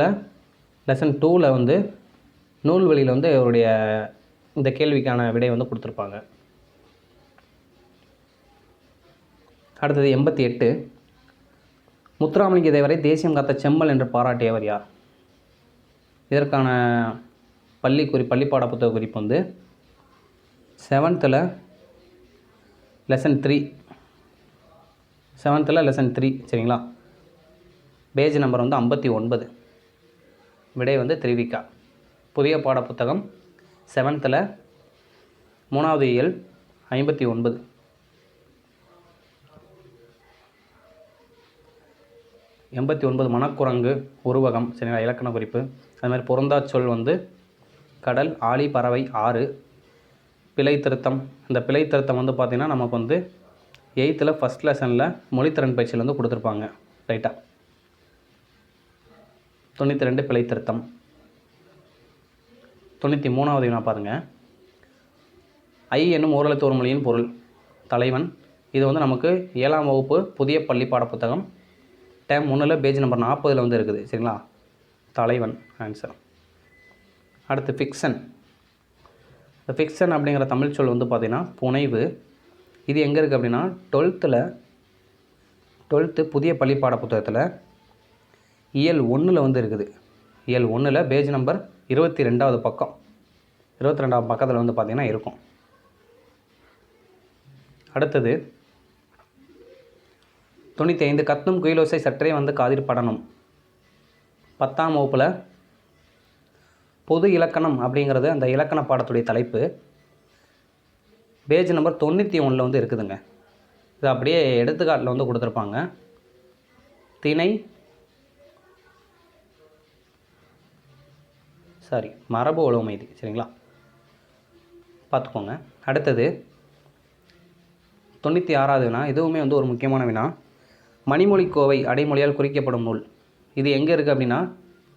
லெசன் 2 வந்து நூல்வெளியில் வந்து அவருடைய இந்த கேள்விக்கான விடை வந்து கொடுத்துருப்பாங்க. அடுத்தது 88 முத்துராமலிங்க தேவரை தேசியம் காத்த செம்மல் என்று பாராட்டியவர் யார்? இதற்கான பள்ளிப்பாட புத்தக குறிப்பு வந்து 7th லெசன் 3, 7th லெசன் 3. சரிங்களா? பேஜ் நம்பர் வந்து 59. விடை வந்து திருவிக்கா. புதிய பாட புத்தகம் 7th 3வது இயல் 59. 89 மணக்குரங்கு உருவகம். சரிங்களா? இலக்கண குறிப்பு. அதுமாதிரி பொருந்தா சொல் வந்து கடல், ஆழி, பறவை, ஆறு. பிழை திருத்தம். இந்த பிழை திருத்தம் வந்து பார்த்திங்கன்னா நமக்கு வந்து 8th ஃபஸ்ட் லெசனில் மொழித்திறன் பயிற்சியில் வந்து கொடுத்துருப்பாங்க. ரைட்டாக 92 பிழை திருத்தம். 93வது வினா பாருங்கள். ஐ என்னும் ஓரெழுத்து ஒரு மொழியின் பொருள். தலைவன். இது வந்து நமக்கு 7ஆம் வகுப்பு புதிய பள்ளி பாடப்புத்தகம் டேம் 1 பேஜ் நம்பர் 40 வந்து இருக்குது. சரிங்களா? தலைவன் ஆன்சர். அடுத்து ஃபிக்ஷன். இந்த ஃபிக்ஷன் அப்படிங்கிற தமிழ் சொல் வந்து பார்த்திங்கன்னா புனைவு. இது எங்கே இருக்குது அப்படின்னா 12th புதிய பள்ளி பாட புத்தகத்தில் இயல் 1 வந்து இருக்குது. இயல் 1 பேஜ் நம்பர் 22வது பக்கம், 22ஆம் பக்கத்தில் வந்து பார்த்திங்கன்னா இருக்கும். அடுத்தது 95 கத்தும் குயிலோசை சற்றே வந்து காதில் படணும். 10ஆம் வகுப்பில் பொது இலக்கணம் அப்படிங்கிறது அந்த இலக்கண பாடத்துடைய தலைப்பு. பேஜ் நம்பர் 91 வந்து இருக்குதுங்க. இது அப்படியே எடுத்துக்காட்டில் வந்து கொடுத்துருப்பாங்க. திணை மரபு ஒழுமை. சரிங்களா? பார்த்துக்கோங்க. அடுத்தது 96வது வினா. இதுவுமே வந்து ஒரு முக்கியமான வினா. மணிமொழி கோவை அடைமொழியால் குறிக்கப்படும் நூல். இது எங்கே இருக்குது அப்படின்னா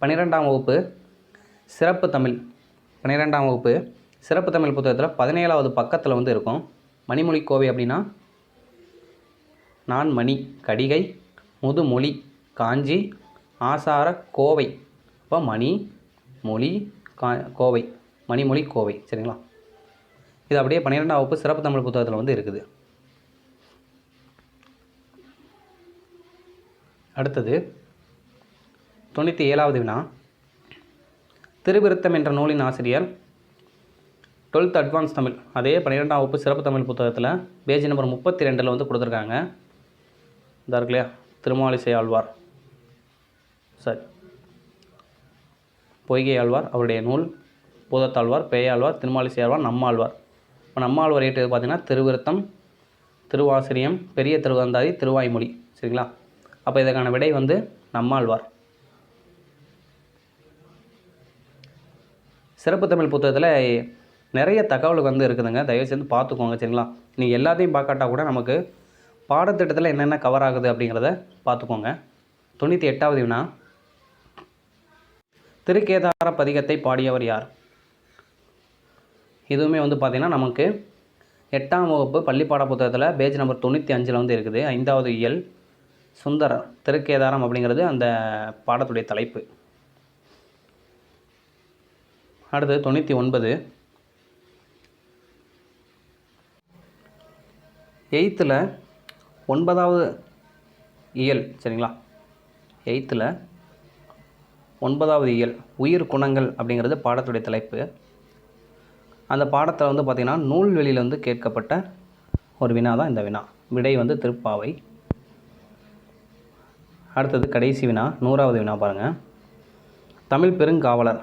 12ஆம் வகுப்பு சிறப்பு தமிழ் 12ஆம் வகுப்பு சிறப்பு தமிழ் புத்தகத்தில் 17வது பக்கத்தில் வந்து இருக்கும். மணிமொழி கோவை அப்படின்னா நான் மணி, கடிகை, முதுமொழி, காஞ்சி, ஆசார, கோவை. இப்போ மணி, மொழி கோவை, மணிமொழி கோவை. சரிங்களா? இது அப்படியே 12ஆம் வகுப்பு சிறப்பு தமிழ் புத்தகத்தில் வந்து இருக்குது. அடுத்தது 97வது வினா. திருவிருத்தம் என்ற நூலின் ஆசிரியர் 12th அட்வான்ஸ் தமிழ், அதே 12ஆம் வகுப்பு சிறப்பு தமிழ் புத்தகத்தில் பேஜ் நம்பர் 32 வந்து கொடுத்துருக்காங்க. இதா இருக்கு இல்லையா, திருமாலிசை ஆழ்வார், சரி, பொய்கை ஆழ்வார் அவருடைய நூல், பூதத்தாழ்வார், பேயாழ்வார், திருமாலிசை ஆழ்வார், நம்மாழ்வார். இப்போ நம்மாழ்வார் ஏற்றது பார்த்திங்கன்னா திருவிருத்தம், திருவாசிரியம், பெரிய திருவந்தாதி, திருவாய்மொழி. சரிங்களா? அப்போ இதற்கான விடை வந்து நம்மாழ்வார். சிறப்பு தமிழ் புத்தகத்தில் நிறைய தகவல் வந்து இருக்குதுங்க, தயவு செய்து பார்த்துக்கோங்க. சரிங்களா? நீங்கள் எல்லாத்தையும் பார்க்காட்டா கூட நமக்கு பாடத்திட்டத்தில் என்னென்ன கவர் ஆகுது அப்படிங்கிறத பார்த்துக்கோங்க. 98வது வினா. திருக்கேதார பதிகத்தை பாடியவர் யார்? இதுவுமே வந்து பார்த்திங்கன்னா நமக்கு 8ஆம் வகுப்பு பள்ளிப்பாட புத்தகத்தில் பேஜ் நம்பர் 95 வந்து இருக்குது. 5வது இயல் சுந்தரர் திருக்கேதாரம் அப்படிங்கிறது அந்த பாடத்துடைய தலைப்பு. அடுத்து 99. 8th 9வது இயல். சரிங்களா? 8th 9வது இயல் உயிர் குணங்கள் அப்படிங்கிறது பாடத்துடைய தலைப்பு. அந்த பாடத்தில் வந்து பார்த்திங்கன்னா நூல்வெளியில் வந்து கேட்கப்பட்ட ஒரு வினா தான் இந்த வினா. விடை வந்து திருப்பாவை. அடுத்தது கடைசி வினா, 100வது வினா பாருங்கள். தமிழ் பெருங்காவலர்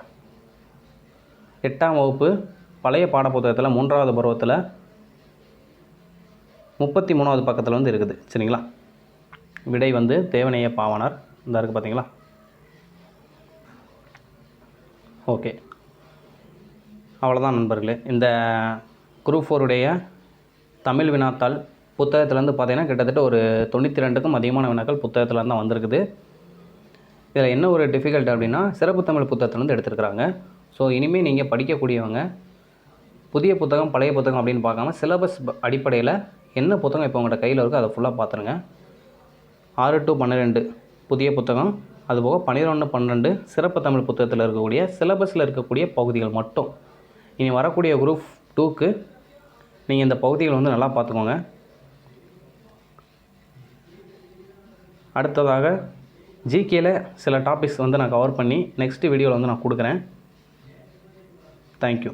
8ஆம் வகுப்பு பழைய பாடப்புத்தகத்தில் 3வது பருவத்தில் 33வது பக்கத்தில் வந்து இருக்குது. சரிங்களா? விடை வந்து தேவநேய பாவாணர். இந்த இருக்குது பார்த்தீங்களா? ஓகே, அவ்வளோதான் நண்பர்களே. இந்த குரூப் 4 தமிழ் வினாத்தாள் புத்தகத்துலேருந்து பார்த்தீங்கன்னா கிட்டத்தட்ட ஒரு 92க்கும் அதிகமான வினாக்கள் புத்தகத்தில் தான் வந்திருக்குது. இதில் என்ன ஒரு டிஃபிகல்ட் அப்படின்னா சிறப்பு தமிழ் புத்தகத்துலேருந்து எடுத்துருக்குறாங்க. ஸோ இனிமேல் நீங்கள் படிக்கக்கூடியவங்க புதிய புத்தகம் பழைய புத்தகம் அப்படின்னு பார்க்காம சிலபஸ் அடிப்படையில் என்ன புத்தகம் இப்போ உங்கள்கிட்ட கையில் இருக்கோ அதை ஃபுல்லாக பார்த்துருங்க. 6 to 12 புதிய புத்தகம், அதுபோக 11, 12 சிறப்பு தமிழ் புத்தகத்தில் இருக்கக்கூடிய சிலபஸில் இருக்கக்கூடிய பகுதிகள் மட்டும். இனி வரக்கூடிய குரூப் 2க்கு நீங்கள் இந்த பகுதிகள் வந்து நல்லா பார்த்துக்கோங்க. அடுத்ததாக ஜிகேல சில டாபிக்ஸ் வந்து நான் கவர் பண்ணி நெக்ஸ்ட் வீடியோவில் வந்து நான் கொடுக்குறேன். தேங்க்யூ.